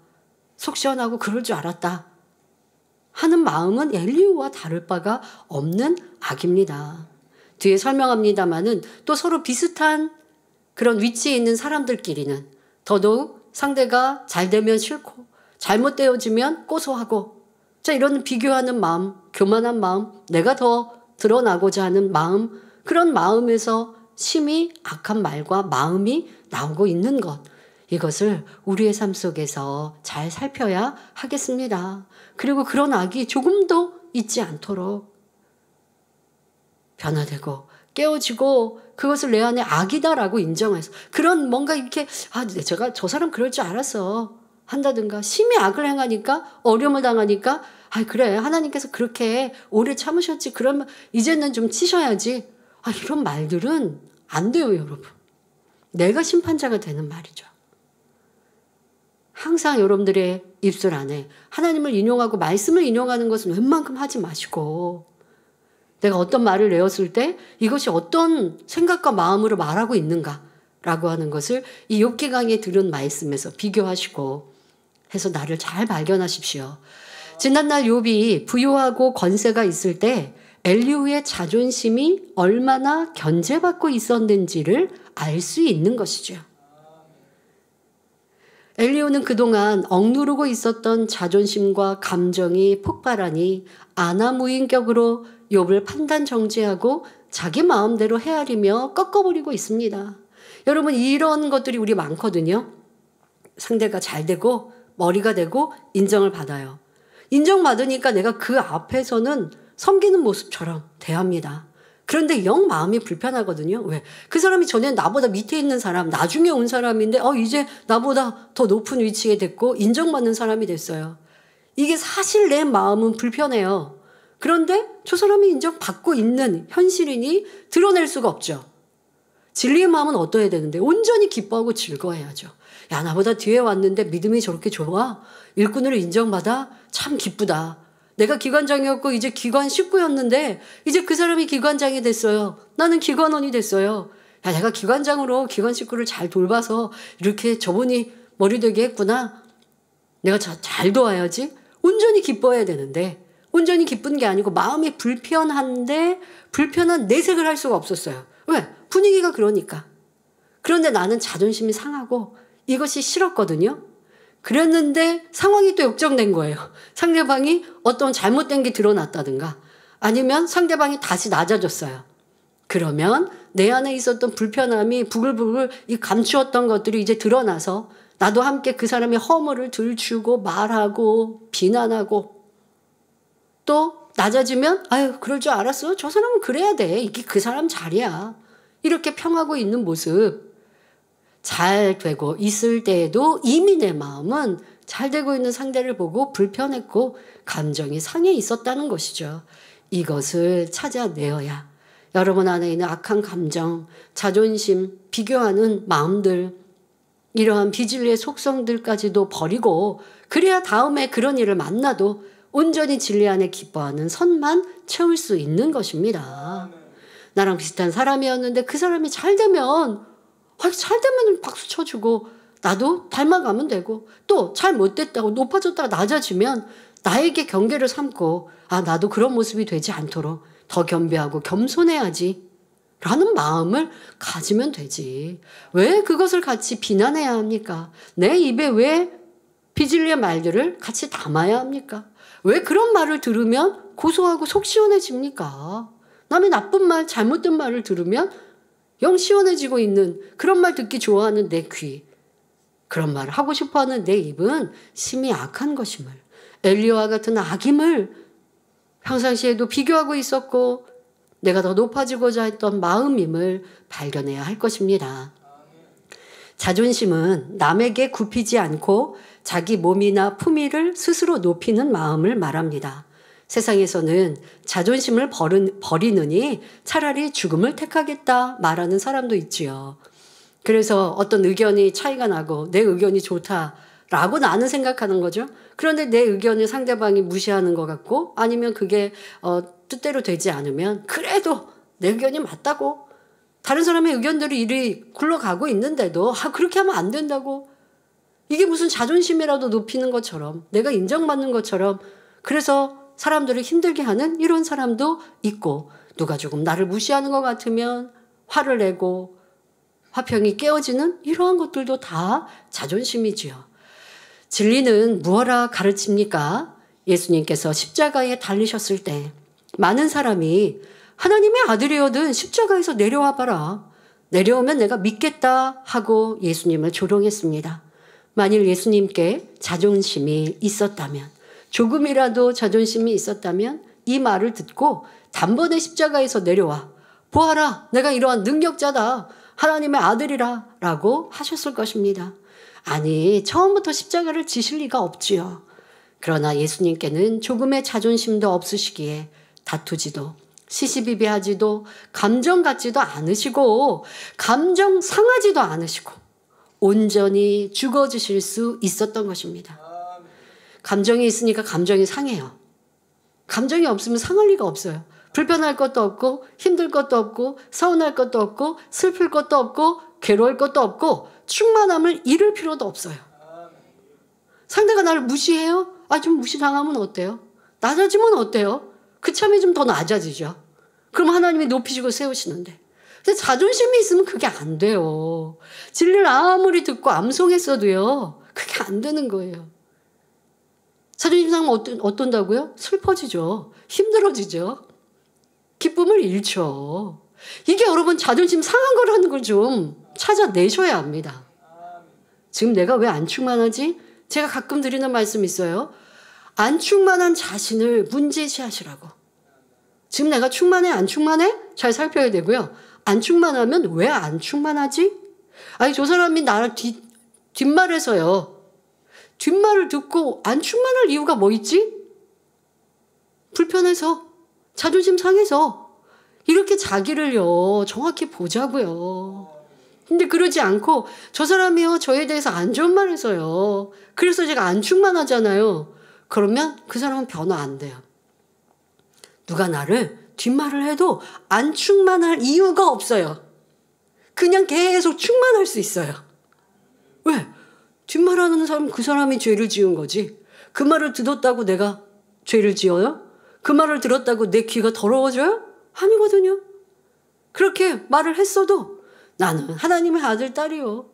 [SPEAKER 6] 속 시원하고 그럴 줄 알았다 하는 마음은 엘리후와 다를 바가 없는 악입니다. 뒤에 설명합니다마는 또 서로 비슷한 그런 위치에 있는 사람들끼리는 더더욱 상대가 잘 되면 싫고 잘못되어지면 고소하고, 자, 이런 비교하는 마음, 교만한 마음, 내가 더 드러나고자 하는 마음, 그런 마음에서 심히 악한 말과 마음이 나오고 있는 것, 이것을 우리의 삶 속에서 잘 살펴야 하겠습니다. 그리고 그런 악이 조금도 있지 않도록 변화되고 깨어지고 그것을 내 안에 악이다라고 인정해서, 그런 뭔가 이렇게 제가 저 사람 그럴 줄 알았어 한다든가, 심히 악을 행하니까 어려움을 당하니까 그래 하나님께서 그렇게 오래 참으셨지, 그러면 이제는 좀 치셔야지, 이런 말들은 안 돼요. 여러분, 내가 심판자가 되는 말이죠. 항상 여러분들의 입술 안에 하나님을 인용하고 말씀을 인용하는 것은 웬만큼 하지 마시고, 내가 어떤 말을 내었을 때 이것이 어떤 생각과 마음으로 말하고 있는가라고 하는 것을 이 욥기 강의에 들은 말씀에서 비교하시고 해서 나를 잘 발견하십시오. 지난날 욥이 부유하고 권세가 있을 때 엘리후의 자존심이 얼마나 견제받고 있었는지를 알 수 있는 것이죠. 엘리후는 그동안 억누르고 있었던 자존심과 감정이 폭발하니 아나무인격으로 욥을 판단 정지하고 자기 마음대로 헤아리며 꺾어버리고 있습니다. 여러분, 이런 것들이 우리 많거든요. 상대가 잘 되고 머리가 되고 인정을 받아요. 인정받으니까 내가 그 앞에서는 섬기는 모습처럼 대합니다. 그런데 영 마음이 불편하거든요. 왜? 그 사람이 전에 나보다 밑에 있는 사람, 나중에 온 사람인데 이제 나보다 더 높은 위치에 됐고 인정받는 사람이 됐어요. 이게 사실 내 마음은 불편해요. 그런데 저 사람이 인정받고 있는 현실이니 드러낼 수가 없죠. 진리의 마음은 어떠해야 되는데 온전히 기뻐하고 즐거워해야죠. 야, 나보다 뒤에 왔는데 믿음이 저렇게 좋아? 일꾼으로 인정받아? 참 기쁘다. 내가 기관장이었고 이제 기관 식구였는데 이제 그 사람이 기관장이 됐어요. 나는 기관원이 됐어요. 야, 내가 기관장으로 기관 식구를 잘 돌봐서 이렇게 저분이 머리 되게 했구나. 내가 잘 도와야지. 온전히 기뻐해야 되는데 온전히 기쁜 게 아니고 마음이 불편한데 불편한 내색을 할 수가 없었어요. 왜? 분위기가 그러니까. 그런데 나는 자존심이 상하고 이것이 싫었거든요. 그랬는데 상황이 또 역정된 거예요. 상대방이 어떤 잘못된 게 드러났다든가 아니면 상대방이 다시 낮아졌어요. 그러면 내 안에 있었던 불편함이 부글부글 감추었던 것들이 이제 드러나서 나도 함께 그 사람의 허물을 들추고 말하고 비난하고 또 낮아지면 아유 그럴 줄 알았어. 저 사람은 그래야 돼. 이게 그 사람 자리야. 이렇게 평하고 있는 모습 잘 되고 있을 때에도 이미 내 마음은 잘 되고 있는 상대를 보고 불편했고 감정이 상해 있었다는 것이죠. 이것을 찾아내어야 여러분 안에 있는 악한 감정, 자존심, 비교하는 마음들 이러한 비진리의 속성들까지도 버리고 그래야 다음에 그런 일을 만나도 온전히 진리 안에 기뻐하는 선만 채울 수 있는 것입니다. 나랑 비슷한 사람이었는데 그 사람이 잘 되면 박수 쳐주고 나도 닮아가면 되고 또 잘 못됐다고 높아졌다가 낮아지면 나에게 경계를 삼고 아 나도 그런 모습이 되지 않도록 더 겸비하고 겸손해야지 라는 마음을 가지면 되지. 왜 그것을 같이 비난해야 합니까? 내 입에 왜 비진리의 말들을 같이 담아야 합니까? 왜 그런 말을 들으면 고소하고 속 시원해집니까? 남의 나쁜 말, 잘못된 말을 들으면 영 시원해지고 있는 그런 말 듣기 좋아하는 내 귀, 그런 말을 하고 싶어하는 내 입은 심히 악한 것임을, 엘리야와 같은 악임을 평상시에도 비교하고 있었고 내가 더 높아지고자 했던 마음임을 발견해야 할 것입니다. 자존심은 남에게 굽히지 않고 자기 몸이나 품위를 스스로 높이는 마음을 말합니다. 세상에서는 자존심을 버리느니 차라리 죽음을 택하겠다 말하는 사람도 있지요. 그래서 어떤 의견이 차이가 나고 내 의견이 좋다라고 나는 생각하는 거죠. 그런데 내 의견을 상대방이 무시하는 것 같고 아니면 그게 뜻대로 되지 않으면 그래도 내 의견이 맞다고 다른 사람의 의견들이 이리 굴러가고 있는데도 그렇게 하면 안 된다고 이게 무슨 자존심이라도 높이는 것처럼 내가 인정받는 것처럼 그래서 사람들을 힘들게 하는 이런 사람도 있고 누가 조금 나를 무시하는 것 같으면 화를 내고 화평이 깨어지는 이러한 것들도 다 자존심이지요. 진리는 무엇라 가르칩니까? 예수님께서 십자가에 달리셨을 때 많은 사람이 하나님의 아들이거든 십자가에서 내려와 봐라. 내려오면 내가 믿겠다 하고 예수님을 조롱했습니다. 만일 예수님께 자존심이 있었다면 조금이라도 자존심이 있었다면 이 말을 듣고 단번에 십자가에서 내려와 보아라 내가 이러한 능력자다 하나님의 아들이라 라고 하셨을 것입니다. 아니 처음부터 십자가를 지실 리가 없지요. 그러나 예수님께는 조금의 자존심도 없으시기에 다투지도 시시비비하지도 감정 갖지도 않으시고 감정 상하지도 않으시고 온전히 죽어주실 수 있었던 것입니다. 감정이 있으니까 감정이 상해요. 감정이 없으면 상할 리가 없어요. 불편할 것도 없고 힘들 것도 없고 서운할 것도 없고 슬플 것도 없고 괴로울 것도 없고 충만함을 잃을 필요도 없어요. 상대가 나를 무시해요? 좀 무시당하면 어때요? 낮아지면 어때요? 그 참이 좀 더 낮아지죠. 그럼 하나님이 높이시고 세우시는데. 근데 자존심이 있으면 그게 안 돼요. 진리를 아무리 듣고 암송했어도요. 그게 안 되는 거예요. 자존심 상하면 어떤다고요? 슬퍼지죠. 힘들어지죠. 기쁨을 잃죠. 이게 여러분 자존심 상한 거라는 걸 좀 찾아내셔야 합니다. 지금 내가 왜 안 충만하지? 제가 가끔 드리는 말씀이 있어요. 안 충만한 자신을 문제시하시라고. 지금 내가 충만해? 안 충만해? 잘 살펴야 되고요. 안 충만하면 왜 안 충만하지? 저 사람이 나를 뒷말에서요. 뒷말을 듣고 안 충만할 이유가 뭐 있지? 불편해서, 자존심 상해서 이렇게 자기를요 정확히 보자고요. 근데 그러지 않고 저 사람이요 저에 대해서 안 좋은 말 해서요. 그래서 제가 안 충만하잖아요. 그러면 그 사람은 변화 안 돼요. 누가 나를 뒷말을 해도 안 충만할 이유가 없어요. 그냥 계속 충만할 수 있어요. 왜? 뒷말하는 사람은 그 사람이 죄를 지은 거지. 그 말을 들었다고 내가 죄를 지어요? 그 말을 들었다고 내 귀가 더러워져요? 아니거든요. 그렇게 말을 했어도 나는 하나님의 아들 딸이요.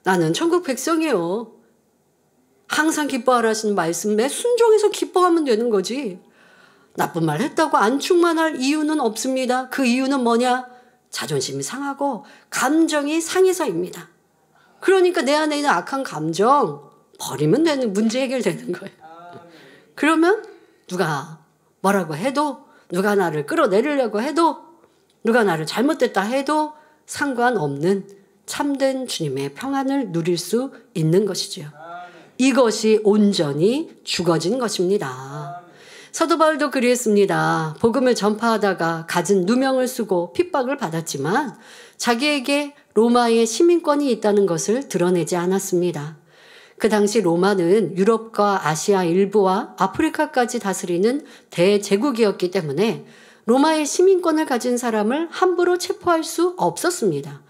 [SPEAKER 6] 나는 천국 백성이요. 항상 기뻐하라는 말씀에 순종해서 기뻐하면 되는 거지. 나쁜 말 했다고 안 충만할 이유는 없습니다. 그 이유는 뭐냐? 자존심이 상하고 감정이 상해서입니다. 그러니까 내 안에 있는 악한 감정 버리면 되는, 문제 해결되는 거예요. 그러면 누가 뭐라고 해도, 누가 나를 끌어내리려고 해도, 누가 나를 잘못됐다 해도 상관없는 참된 주님의 평안을 누릴 수 있는 것이지요. 이것이 온전히 죽어진 것입니다. 사도 바울도 그랬습니다. 복음을 전파하다가 갖은 누명을 쓰고 핍박을 받았지만 자기에게 로마의 시민권이 있다는 것을 드러내지 않았습니다. 그 당시 로마는 유럽과 아시아 일부와 아프리카까지 다스리는 대제국이었기 때문에 로마의 시민권을 가진 사람을 함부로 체포할 수 없었습니다.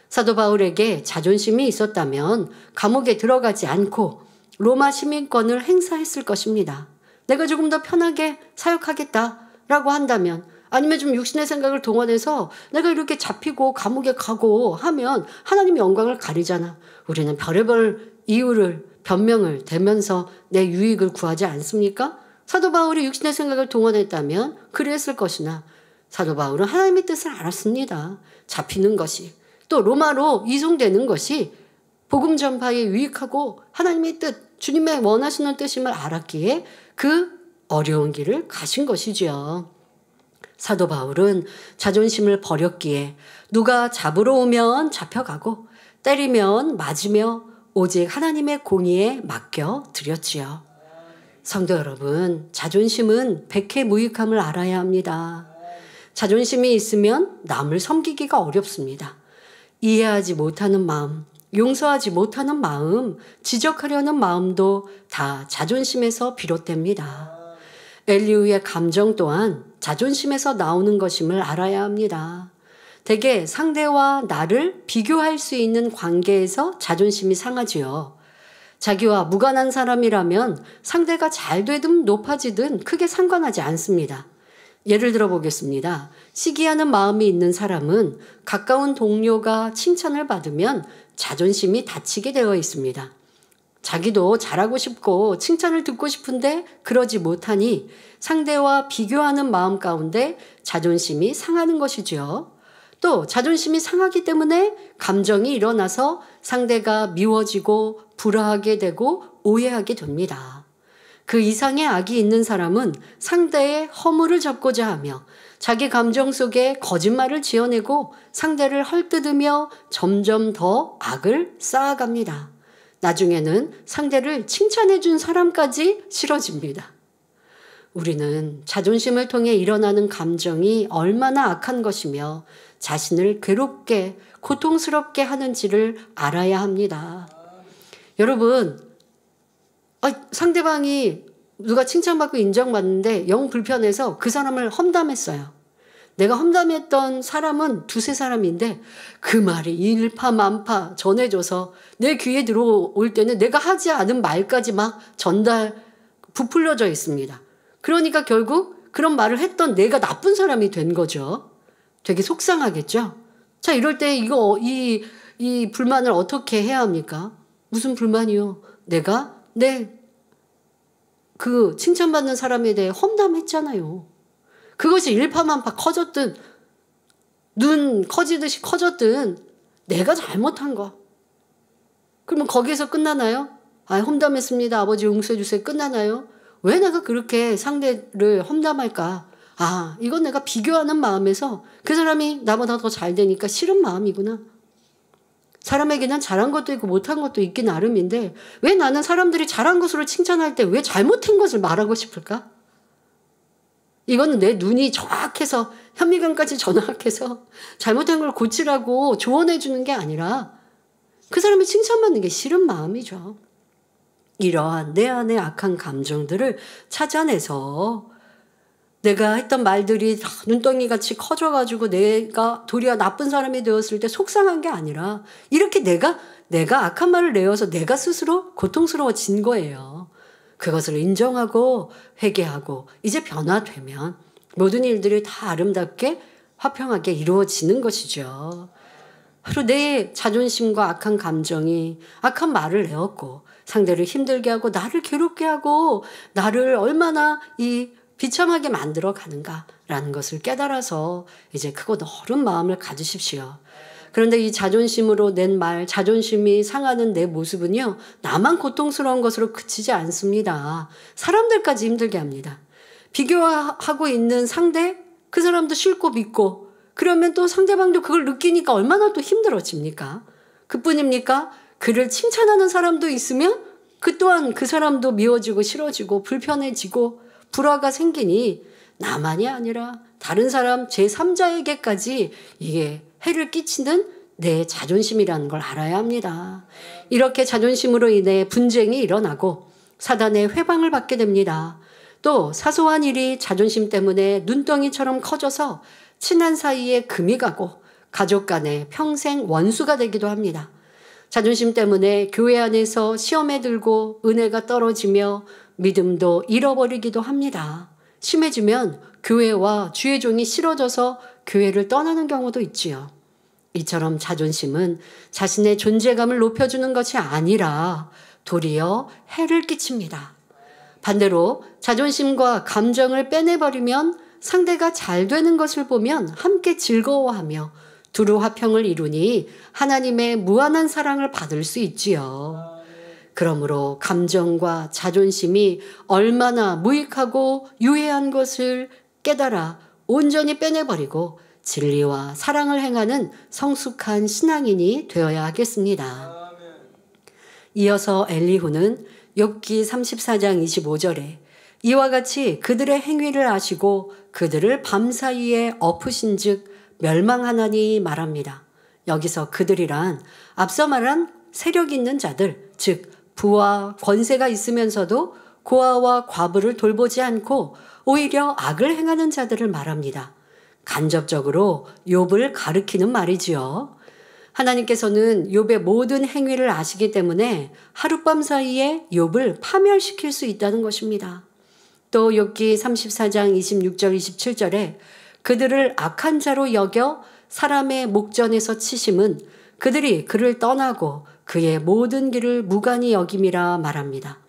[SPEAKER 6] 사도 바울에게 자존심이 있었다면 감옥에 들어가지 않고 로마 시민권을 행사했을 것입니다. 내가 조금 더 편하게 사역하겠다라고 한다면, 아니면 좀 육신의 생각을 동원해서 내가 이렇게 잡히고 감옥에 가고 하면 하나님의 영광을 가리잖아. 우리는 별의별 이유를, 변명을 대면서 내 유익을 구하지 않습니까? 사도 바울이 육신의 생각을 동원했다면 그랬을 것이나, 사도 바울은 하나님의 뜻을 알았습니다. 잡히는 것이, 또 로마로 이송되는 것이 복음 전파에 유익하고 하나님의 뜻, 주님의 원하시는 뜻임을 알았기에 그 어려운 길을 가신 것이지요. 사도 바울은 자존심을 버렸기에 누가 잡으러 오면 잡혀가고 때리면 맞으며 오직 하나님의 공의에 맡겨 드렸지요. 성도 여러분, 자존심은 백해무익함을 알아야 합니다. 자존심이 있으면 남을 섬기기가 어렵습니다. 이해하지 못하는 마음, 용서하지 못하는 마음, 지적하려는 마음도 다 자존심에서 비롯됩니다. 엘리후의 감정 또한 자존심에서 나오는 것임을 알아야 합니다. 대개 상대와 나를 비교할 수 있는 관계에서 자존심이 상하지요. 자기와 무관한 사람이라면 상대가 잘 되든 높아지든 크게 상관하지 않습니다. 예를 들어 보겠습니다. 시기하는 마음이 있는 사람은 가까운 동료가 칭찬을 받으면 자존심이 다치게 되어 있습니다. 자기도 잘하고 싶고 칭찬을 듣고 싶은데 그러지 못하니 상대와 비교하는 마음 가운데 자존심이 상하는 것이죠. 또 자존심이 상하기 때문에 감정이 일어나서 상대가 미워지고 불화하게 되고 오해하게 됩니다. 그 이상의 악이 있는 사람은 상대의 허물을 잡고자 하며 자기 감정 속에 거짓말을 지어내고 상대를 헐뜯으며 점점 더 악을 쌓아갑니다. 나중에는 상대를 칭찬해 준 사람까지 싫어집니다. 우리는 자존심을 통해 일어나는 감정이 얼마나 악한 것이며 자신을 괴롭게 고통스럽게 하는지를 알아야 합니다. 여러분, 상대방이 누가 칭찬받고 인정받는데 영 불편해서 그 사람을 험담했어요. 내가 험담했던 사람은 두세 사람인데 그 말이 일파만파 전해져서 내 귀에 들어올 때는 내가 하지 않은 말까지 막 부풀려져 있습니다. 그러니까 결국 그런 말을 했던 내가 나쁜 사람이 된 거죠. 되게 속상하겠죠? 자, 이럴 때 이 불만을 어떻게 해야 합니까? 무슨 불만이요? 내가 그 칭찬받는 사람에 대해 험담했잖아요. 그것이 일파만파 커졌든 눈 커지듯이 커졌든 내가 잘못한 거. 그러면 거기에서 끝나나요? 험담했습니다. 아버지 용서해 주세요. 끝나나요? 왜 내가 그렇게 상대를 험담할까? 이건 내가 비교하는 마음에서 그 사람이 나보다 더 잘 되니까 싫은 마음이구나. 사람에게는 잘한 것도 있고 못한 것도 있긴 나름인데 왜 나는 사람들이 잘한 것으로 칭찬할 때 왜 잘못한 것을 말하고 싶을까? 이거는 내 눈이 정확해서 현미경까지 정확해서 잘못한 걸 고치라고 조언해 주는 게 아니라 그 사람이 칭찬받는 게 싫은 마음이죠. 이러한 내 안의 악한 감정들을 찾아내서 내가 했던 말들이 눈덩이같이 커져가지고 내가 도리어 나쁜 사람이 되었을 때 속상한 게 아니라 이렇게 내가 악한 말을 내어서 내가 스스로 고통스러워진 거예요. 그것을 인정하고 회개하고 이제 변화되면 모든 일들이 다 아름답게 화평하게 이루어지는 것이죠. 바로 내 자존심과 악한 감정이 악한 말을 내었고 상대를 힘들게 하고 나를 괴롭게 하고 나를 얼마나 비참하게 만들어 가는가. 라는 것을 깨달아서 이제 크고 넓은 마음을 가지십시오. 그런데 이 자존심으로 낸 말, 자존심이 상하는 내 모습은요, 나만 고통스러운 것으로 그치지 않습니다. 사람들까지 힘들게 합니다. 비교하고 있는 상대, 그 사람도 싫고 믿고, 그러면 또 상대방도 그걸 느끼니까 얼마나 또 힘들어집니까? 그뿐입니까? 그를 칭찬하는 사람도 있으면 그 또한 그 사람도 미워지고 싫어지고 불편해지고 불화가 생기니 나만이 아니라 다른 사람 제3자에게까지 이게 해를 끼치는 내 자존심이라는 걸 알아야 합니다. 이렇게 자존심으로 인해 분쟁이 일어나고 사단의 회방을 받게 됩니다. 또 사소한 일이 자존심 때문에 눈덩이처럼 커져서 친한 사이에 금이 가고 가족 간에 평생 원수가 되기도 합니다. 자존심 때문에 교회 안에서 시험에 들고 은혜가 떨어지며 믿음도 잃어버리기도 합니다. 심해지면 교회와 주의 종이 싫어져서 교회를 떠나는 경우도 있지요. 이처럼 자존심은 자신의 존재감을 높여주는 것이 아니라 도리어 해를 끼칩니다. 반대로 자존심과 감정을 빼내버리면 상대가 잘 되는 것을 보면 함께 즐거워하며 두루 화평을 이루니 하나님의 무한한 사랑을 받을 수 있지요. 그러므로 감정과 자존심이 얼마나 무익하고 유해한 것을 깨달아 온전히 빼내버리고 진리와 사랑을 행하는 성숙한 신앙인이 되어야 하겠습니다. 이어서 엘리후는 욥기 34장 25절에 이와 같이 그들의 행위를 아시고 그들을 밤사이에 엎으신 즉 멸망하나니 말합니다. 여기서 그들이란 앞서 말한 세력 있는 자들, 즉 부와 권세가 있으면서도 고아와 과부를 돌보지 않고 오히려 악을 행하는 자들을 말합니다. 간접적으로 욥을 가리키는 말이지요. 하나님께서는 욥의 모든 행위를 아시기 때문에 하룻밤 사이에 욥을 파멸시킬 수 있다는 것입니다. 또 욥기 34장 26절 27절에 그들을 악한 자로 여겨 사람의 목전에서 치심은 그들이 그를 떠나고 그의 모든 길을 무관히 여김이라 말합니다.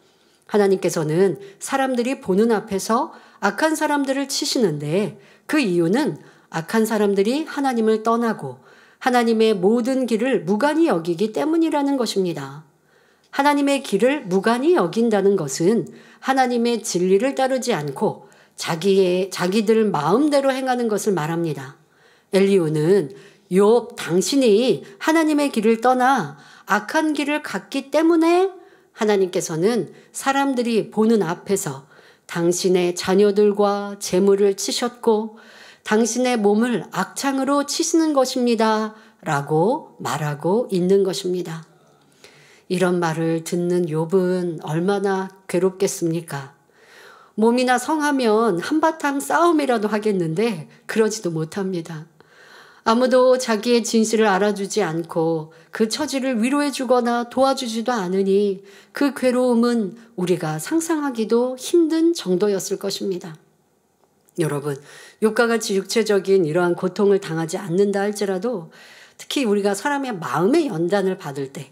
[SPEAKER 6] 하나님께서는 사람들이 보는 앞에서 악한 사람들을 치시는데 그 이유는 악한 사람들이 하나님을 떠나고 하나님의 모든 길을 무관히 여기기 때문이라는 것입니다. 하나님의 길을 무관히 여긴다는 것은 하나님의 진리를 따르지 않고 자기들 마음대로 행하는 것을 말합니다. 엘리후는 욥 당신이 하나님의 길을 떠나 악한 길을 갔기 때문에 하나님께서는 사람들이 보는 앞에서 당신의 자녀들과 재물을 치셨고 당신의 몸을 악창으로 치시는 것입니다. 라고 말하고 있는 것입니다. 이런 말을 듣는 욥은 얼마나 괴롭겠습니까? 몸이나 성하면 한바탕 싸움이라도 하겠는데 그러지도 못합니다. 아무도 자기의 진실을 알아주지 않고 그 처지를 위로해 주거나 도와주지도 않으니 그 괴로움은 우리가 상상하기도 힘든 정도였을 것입니다. 여러분, 욥과 같이 육체적인 이러한 고통을 당하지 않는다 할지라도 특히 우리가 사람의 마음의 연단을 받을 때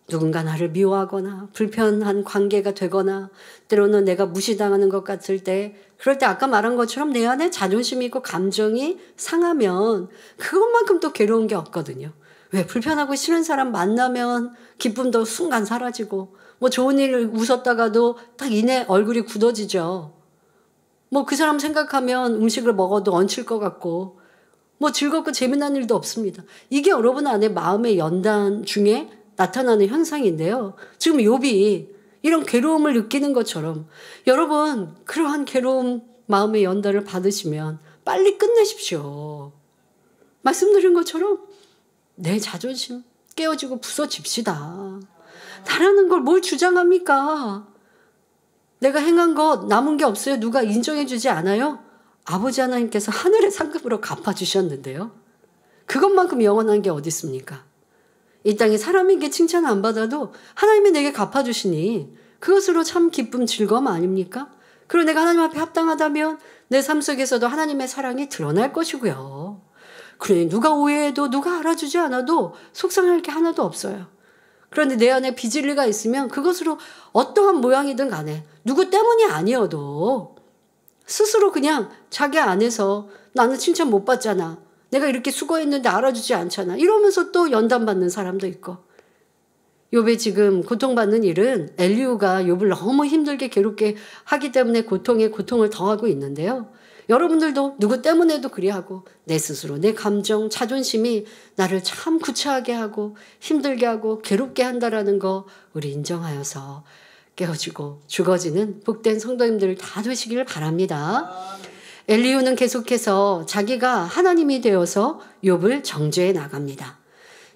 [SPEAKER 6] 누군가 나를 미워하거나 불편한 관계가 되거나 때로는 내가 무시당하는 것 같을 때 그럴 때 아까 말한 것처럼 내 안에 자존심이 있고 감정이 상하면 그것만큼 또 괴로운 게 없거든요. 왜? 불편하고 싫은 사람 만나면 기쁨도 순간 사라지고 뭐 좋은 일 웃었다가도 딱 이내 얼굴이 굳어지죠. 뭐 그 사람 생각하면 음식을 먹어도 얹힐 것 같고 뭐 즐겁고 재미난 일도 없습니다. 이게 여러분 안에 마음의 연단 중에 나타나는 현상인데요. 지금 욥이 이런 괴로움을 느끼는 것처럼 여러분 그러한 괴로움 마음의 연단을 받으시면 빨리 끝내십시오. 말씀드린 것처럼 내 자존심 깨어지고 부서집시다. 나라는 걸 뭘 주장합니까? 내가 행한 것 남은 게 없어요. 누가 인정해 주지 않아요? 아버지 하나님께서 하늘의 상급으로 갚아주셨는데요. 그것만큼 영원한 게 어디 있습니까? 이 땅에 사람에게 칭찬 안 받아도 하나님이 내게 갚아주시니 그것으로 참 기쁨 즐거움 아닙니까? 그리고 내가 하나님 앞에 합당하다면 내 삶 속에서도 하나님의 사랑이 드러날 것이고요. 그러니 누가 오해해도 누가 알아주지 않아도 속상할 게 하나도 없어요. 그런데 내 안에 비진리가 있으면 그것으로 어떠한 모양이든 간에 누구 때문이 아니어도 스스로 그냥 자기 안에서 나는 칭찬 못 받잖아. 내가 이렇게 수고했는데 알아주지 않잖아. 이러면서 또 연단받는 사람도 있고. 욥이 지금 고통받는 일은 엘리후가 욥을 너무 힘들게 괴롭게 하기 때문에 고통에 고통을 더하고 있는데요. 여러분들도 누구 때문에도 그리하고 내 스스로 내 감정, 자존심이 나를 참 구차하게 하고 힘들게 하고 괴롭게 한다라는 거 우리 인정하여서 깨어지고 죽어지는 복된 성도님들 다 되시길 바랍니다. 엘리후는 계속해서 자기가 하나님이 되어서 욥을 정죄해 나갑니다.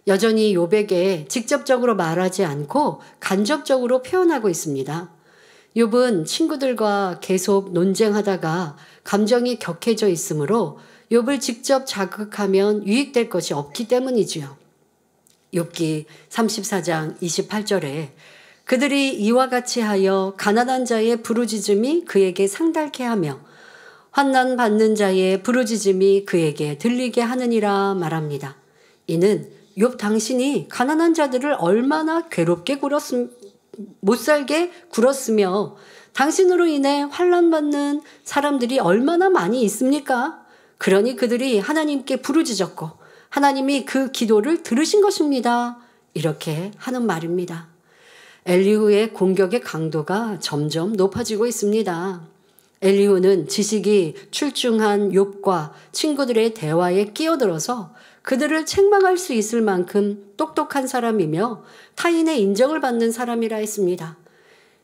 [SPEAKER 6] 여전히 욥에게 직접적으로 말하지 않고 간접적으로 표현하고 있습니다. 욥은 친구들과 계속 논쟁하다가 감정이 격해져 있으므로 욥을 직접 자극하면 유익될 것이 없기 때문이지요. 욥기 34장 28절에 그들이 이와 같이 하여 가난한 자의 부르짖음이 그에게 상달케 하며 환난 받는 자의 부르짖음이 그에게 들리게 하느니라 말합니다. 이는 욥 당신이 가난한 자들을 얼마나 괴롭게 못살게 굴었으며 당신으로 인해 환난받는 사람들이 얼마나 많이 있습니까? 그러니 그들이 하나님께 부르짖었고 하나님이 그 기도를 들으신 것입니다. 이렇게 하는 말입니다. 엘리후의 공격의 강도가 점점 높아지고 있습니다. 엘리후는 지식이 출중한 욥과 친구들의 대화에 끼어들어서 그들을 책망할 수 있을 만큼 똑똑한 사람이며 타인의 인정을 받는 사람이라 했습니다.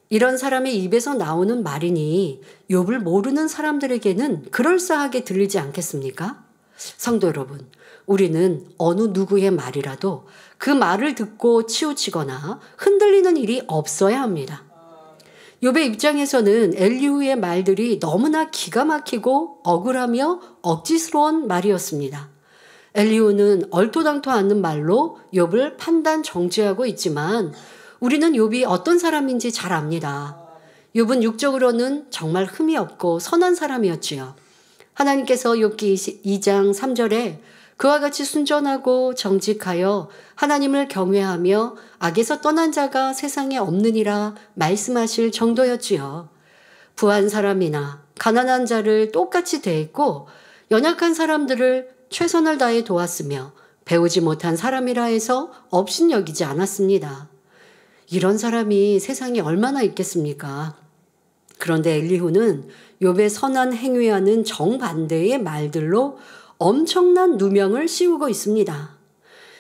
[SPEAKER 6] 이런 사람의 입에서 나오는 말이니 욥을 모르는 사람들에게는 그럴싸하게 들리지 않겠습니까? 성도 여러분, 우리는 어느 누구의 말이라도 그 말을 듣고 치우치거나 흔들리는 일이 없어야 합니다. 욥의 입장에서는 엘리후의 말들이 너무나 기가 막히고 억울하며 억지스러운 말이었습니다. 엘리후는 얼토당토 않는 말로 욥을 판단 정죄하고 있지만 우리는 욥이 어떤 사람인지 잘 압니다. 욥은 육적으로는 정말 흠이 없고 선한 사람이었지요. 하나님께서 욥기 2장 3절에 그와 같이 순전하고 정직하여 하나님을 경외하며 악에서 떠난 자가 세상에 없느니라 말씀하실 정도였지요. 부한 사람이나 가난한 자를 똑같이 대했고 연약한 사람들을 최선을 다해 도왔으며 배우지 못한 사람이라 해서 업신여기지 않았습니다. 이런 사람이 세상에 얼마나 있겠습니까? 그런데 엘리후는 욥의 선한 행위와는 정반대의 말들로 엄청난 누명을 씌우고 있습니다.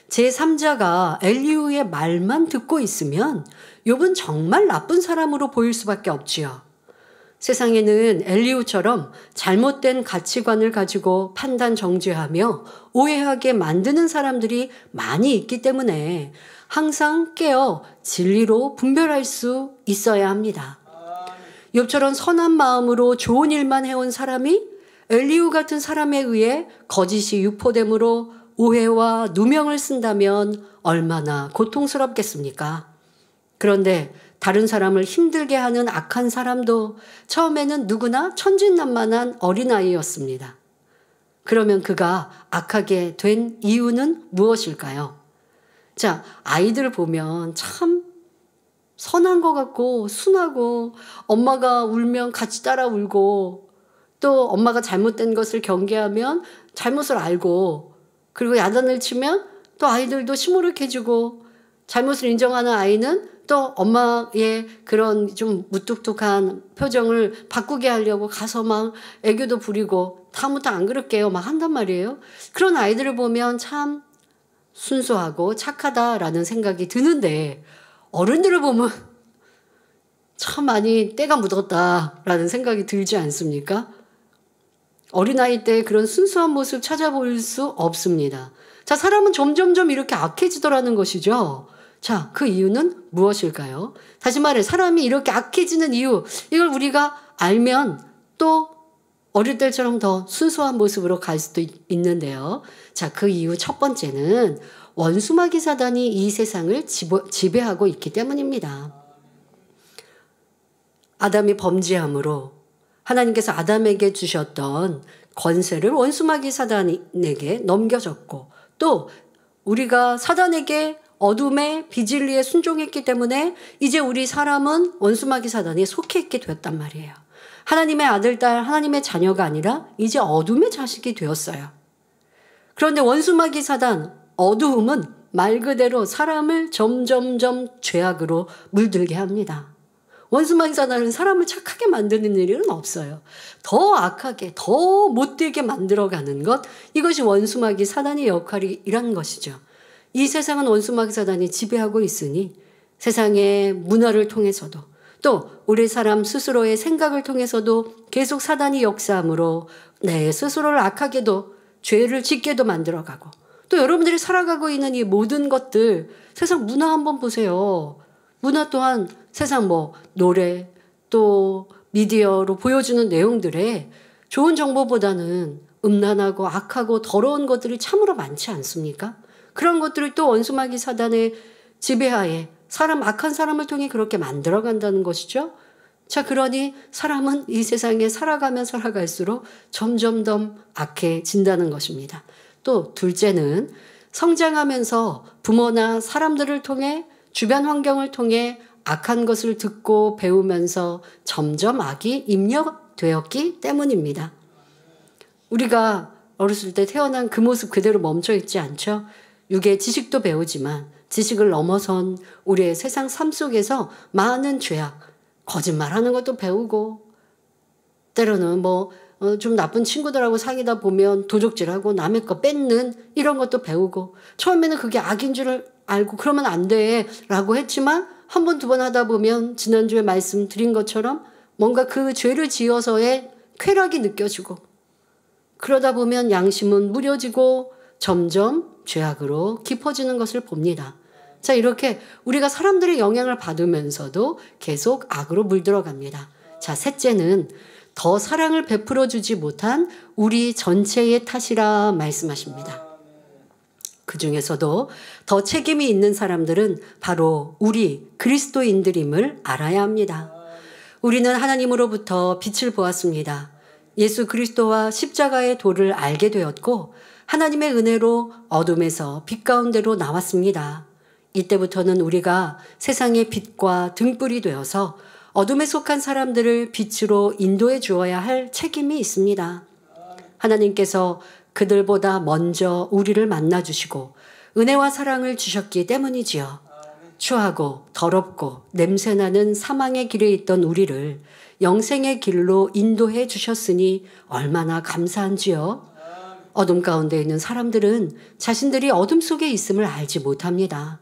[SPEAKER 6] 제3자가 엘리후의 말만 듣고 있으면 욥은 정말 나쁜 사람으로 보일 수밖에 없지요. 세상에는 엘리후처럼 잘못된 가치관을 가지고 판단 정죄하며 오해하게 만드는 사람들이 많이 있기 때문에 항상 깨어 진리로 분별할 수 있어야 합니다. 욥처럼 선한 마음으로 좋은 일만 해온 사람이 엘리후 같은 사람에 의해 거짓이 유포됨으로 오해와 누명을 쓴다면 얼마나 고통스럽겠습니까? 그런데 다른 사람을 힘들게 하는 악한 사람도 처음에는 누구나 천진난만한 어린아이였습니다. 그러면 그가 악하게 된 이유는 무엇일까요? 자, 아이들 보면 참 선한 것 같고 순하고 엄마가 울면 같이 따라 울고 또 엄마가 잘못된 것을 경계하면 잘못을 알고 그리고 야단을 치면 또 아이들도 시무룩해지고 잘못을 인정하는 아이는 또 엄마의 그런 좀 무뚝뚝한 표정을 바꾸게 하려고 가서 막 애교도 부리고 다음부터 안 그럴게요 막 한단 말이에요. 그런 아이들을 보면 참 순수하고 착하다라는 생각이 드는데 어른들을 보면 참 많이 때가 묻었다라는 생각이 들지 않습니까? 어린아이 때 그런 순수한 모습 찾아볼 수 없습니다. 자, 사람은 점점점 이렇게 악해지더라는 것이죠. 자, 그 이유는 무엇일까요? 다시 말해 사람이 이렇게 악해지는 이유, 이걸 우리가 알면 또 어릴 때처럼 더 순수한 모습으로 갈 수도 있는데요. 자, 그 이유 첫 번째는 원수마귀 사단이 이 세상을 지배하고 있기 때문입니다. 아담이 범죄함으로 하나님께서 아담에게 주셨던 권세를 원수마귀 사단에게 넘겨줬고 또 우리가 사단에게 어둠의 비진리에 순종했기 때문에 이제 우리 사람은 원수마귀 사단에 속해 있게 됐단 말이에요. 하나님의 아들, 딸, 하나님의 자녀가 아니라 이제 어둠의 자식이 되었어요. 그런데 원수마귀 사단, 어두움은 말 그대로 사람을 점점점 죄악으로 물들게 합니다. 원수마귀 사단은 사람을 착하게 만드는 일은 없어요. 더 악하게, 더 못되게 만들어가는 것, 이것이 원수마귀 사단의 역할이란 것이죠. 이 세상은 원수마귀 사단이 지배하고 있으니 세상의 문화를 통해서도 또 우리 사람 스스로의 생각을 통해서도 계속 사단이 역사함으로 내 스스로를 악하게도 죄를 짓게도 만들어가고, 또 여러분들이 살아가고 있는 이 모든 것들, 세상 문화 한번 보세요. 문화 또한 세상 노래 또 미디어로 보여주는 내용들에 좋은 정보보다는 음란하고 악하고 더러운 것들이 참으로 많지 않습니까? 그런 것들을 또 원수마귀 사단의 지배하에 악한 사람을 통해 그렇게 만들어간다는 것이죠. 자, 그러니 사람은 이 세상에 살아가면 살아갈수록 점점 더 악해진다는 것입니다. 또 둘째는 성장하면서 부모나 사람들을 통해 주변 환경을 통해 악한 것을 듣고 배우면서 점점 악이 입력되었기 때문입니다. 우리가 어렸을 때 태어난 그 모습 그대로 멈춰 있지 않죠? 육의 지식도 배우지만 지식을 넘어선 우리의 세상 삶 속에서 많은 죄악, 거짓말하는 것도 배우고, 때로는 좀 나쁜 친구들하고 사귀다 보면 도적질하고 남의 거 뺏는 이런 것도 배우고, 처음에는 그게 악인 줄 알고 그러면 안 돼 라고 했지만 한 번, 두 번 하다 보면 지난주에 말씀드린 것처럼 뭔가 그 죄를 지어서의 쾌락이 느껴지고, 그러다 보면 양심은 무뎌지고 점점 죄악으로 깊어지는 것을 봅니다. 자, 이렇게 우리가 사람들의 영향을 받으면서도 계속 악으로 물들어갑니다. 자, 셋째는 더 사랑을 베풀어 주지 못한 우리 전체의 탓이라 말씀하십니다. 그 중에서도 더 책임이 있는 사람들은 바로 우리 그리스도인들임을 알아야 합니다. 우리는 하나님으로부터 빛을 보았습니다. 예수 그리스도와 십자가의 도를 알게 되었고 하나님의 은혜로 어둠에서 빛 가운데로 나왔습니다. 이때부터는 우리가 세상의 빛과 등불이 되어서 어둠에 속한 사람들을 빛으로 인도해 주어야 할 책임이 있습니다. 하나님께서 그들보다 먼저 우리를 만나주시고 은혜와 사랑을 주셨기 때문이지요. 추하고 더럽고 냄새나는 사망의 길에 있던 우리를 영생의 길로 인도해 주셨으니 얼마나 감사한지요. 어둠 가운데 있는 사람들은 자신들이 어둠 속에 있음을 알지 못합니다.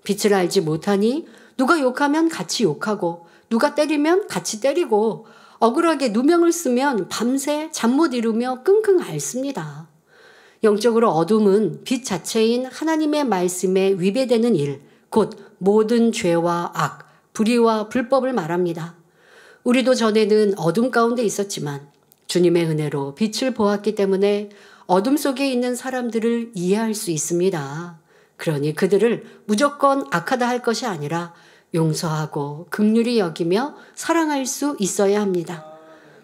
[SPEAKER 6] 빛을 알지 못하니 누가 욕하면 같이 욕하고 누가 때리면 같이 때리고 억울하게 누명을 쓰면 밤새 잠 못 이루며 끙끙 앓습니다. 영적으로 어둠은 빛 자체인 하나님의 말씀에 위배되는 일, 곧 모든 죄와 악, 불의와 불법을 말합니다. 우리도 전에는 어둠 가운데 있었지만 주님의 은혜로 빛을 보았기 때문에 어둠 속에 있는 사람들을 이해할 수 있습니다. 그러니 그들을 무조건 악하다 할 것이 아니라 용서하고 긍휼히 여기며 사랑할 수 있어야 합니다.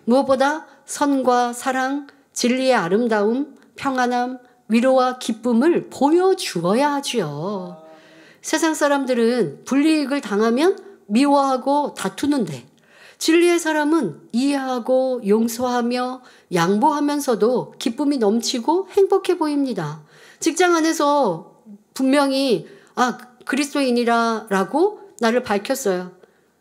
[SPEAKER 6] 무엇보다 선과 사랑, 진리의 아름다움, 평안함, 위로와 기쁨을 보여주어야 하지요. 세상 사람들은 불이익을 당하면 미워하고 다투는데 진리의 사람은 이해하고 용서하며 양보하면서도 기쁨이 넘치고 행복해 보입니다. 직장 안에서 분명히 그리스도인이라 라고 나를 밝혔어요.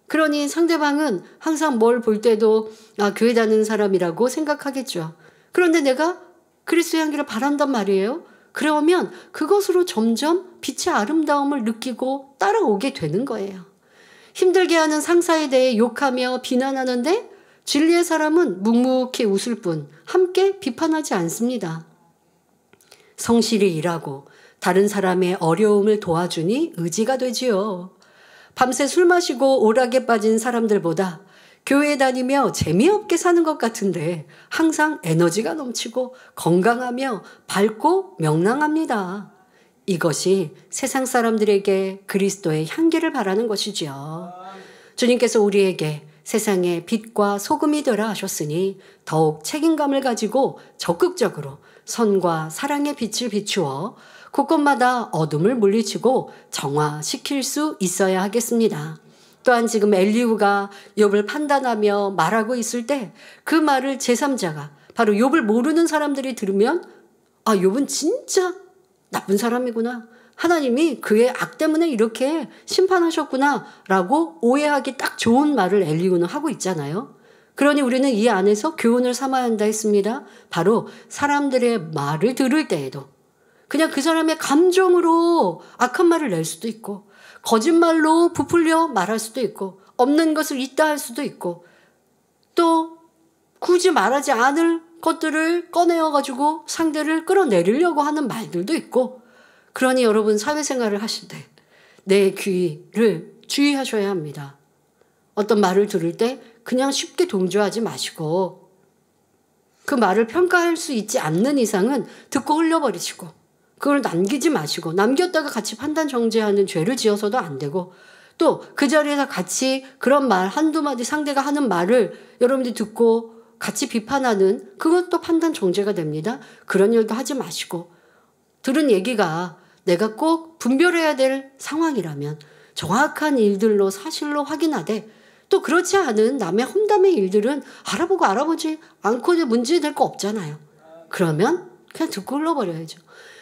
[SPEAKER 6] 그러니 상대방은 항상 뭘 볼 때도 교회 다니는 사람이라고 생각하겠죠. 그런데 내가 그리스도의 향기를 바란단 말이에요. 그러면 그것으로 점점 빛의 아름다움을 느끼고 따라오게 되는 거예요. 힘들게 하는 상사에 대해 욕하며 비난하는데 진리의 사람은 묵묵히 웃을 뿐 함께 비판하지 않습니다. 성실히 일하고 다른 사람의 어려움을 도와주니 의지가 되지요. 밤새 술 마시고 오락에 빠진 사람들보다 교회 다니며 재미없게 사는 것 같은데 항상 에너지가 넘치고 건강하며 밝고 명랑합니다. 이것이 세상 사람들에게 그리스도의 향기를 바라는 것이지요. 주님께서 우리에게 세상의 빛과 소금이 되라 하셨으니 더욱 책임감을 가지고 적극적으로 선과 사랑의 빛을 비추어 곳곳마다 어둠을 물리치고 정화시킬 수 있어야 하겠습니다. 또한 지금 엘리후가 욥을 판단하며 말하고 있을 때 그 말을 제3자가 바로 욥을 모르는 사람들이 들으면 아, 욥은 진짜 나쁜 사람이구나. 하나님이 그의 악 때문에 이렇게 심판하셨구나 라고 오해하기 딱 좋은 말을 엘리후는 하고 있잖아요. 그러니 우리는 이 안에서 교훈을 삼아야 한다 했습니다. 바로 사람들의 말을 들을 때에도 그냥 그 사람의 감정으로 악한 말을 낼 수도 있고 거짓말로 부풀려 말할 수도 있고 없는 것을 있다 할 수도 있고 또 굳이 말하지 않을 것들을 꺼내어가지고 상대를 끌어내리려고 하는 말들도 있고 그러니 여러분 사회생활을 하실 때 내 귀를 주의하셔야 합니다. 어떤 말을 들을 때 그냥 쉽게 동조하지 마시고 그 말을 평가할 수 있지 않는 이상은 듣고 흘려버리시고 그걸 남기지 마시고 남겼다가 같이 판단 정죄하는 죄를 지어서도 안 되고 또 그 자리에서 같이 그런 말 한두 마디 상대가 하는 말을 여러분들이 듣고 같이 비판하는 그것도 판단 정죄가 됩니다. 그런 일도 하지 마시고 들은 얘기가 내가 꼭 분별해야 될 상황이라면 정확한 일들로 사실로 확인하되 또 그렇지 않은 남의 험담의 일들은 알아보고 알아보지 않고 문제 될 거 없잖아요. 그러면 그냥 듣고 흘러버려야죠.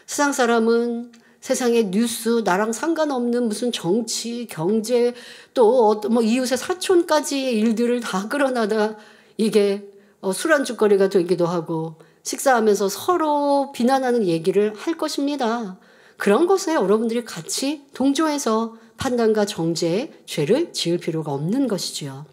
[SPEAKER 6] 세상 사람은 세상의 뉴스, 나랑 상관없는 무슨 정치, 경제, 또 뭐 이웃의 사촌까지의 일들을 다 끌어나다 이게 술안주거리가 되기도 하고 식사하면서 서로 비난하는 얘기를 할 것입니다. 그런 것에 여러분들이 같이 동조해서 판단과 정죄의 죄를 지을 필요가 없는 것이지요.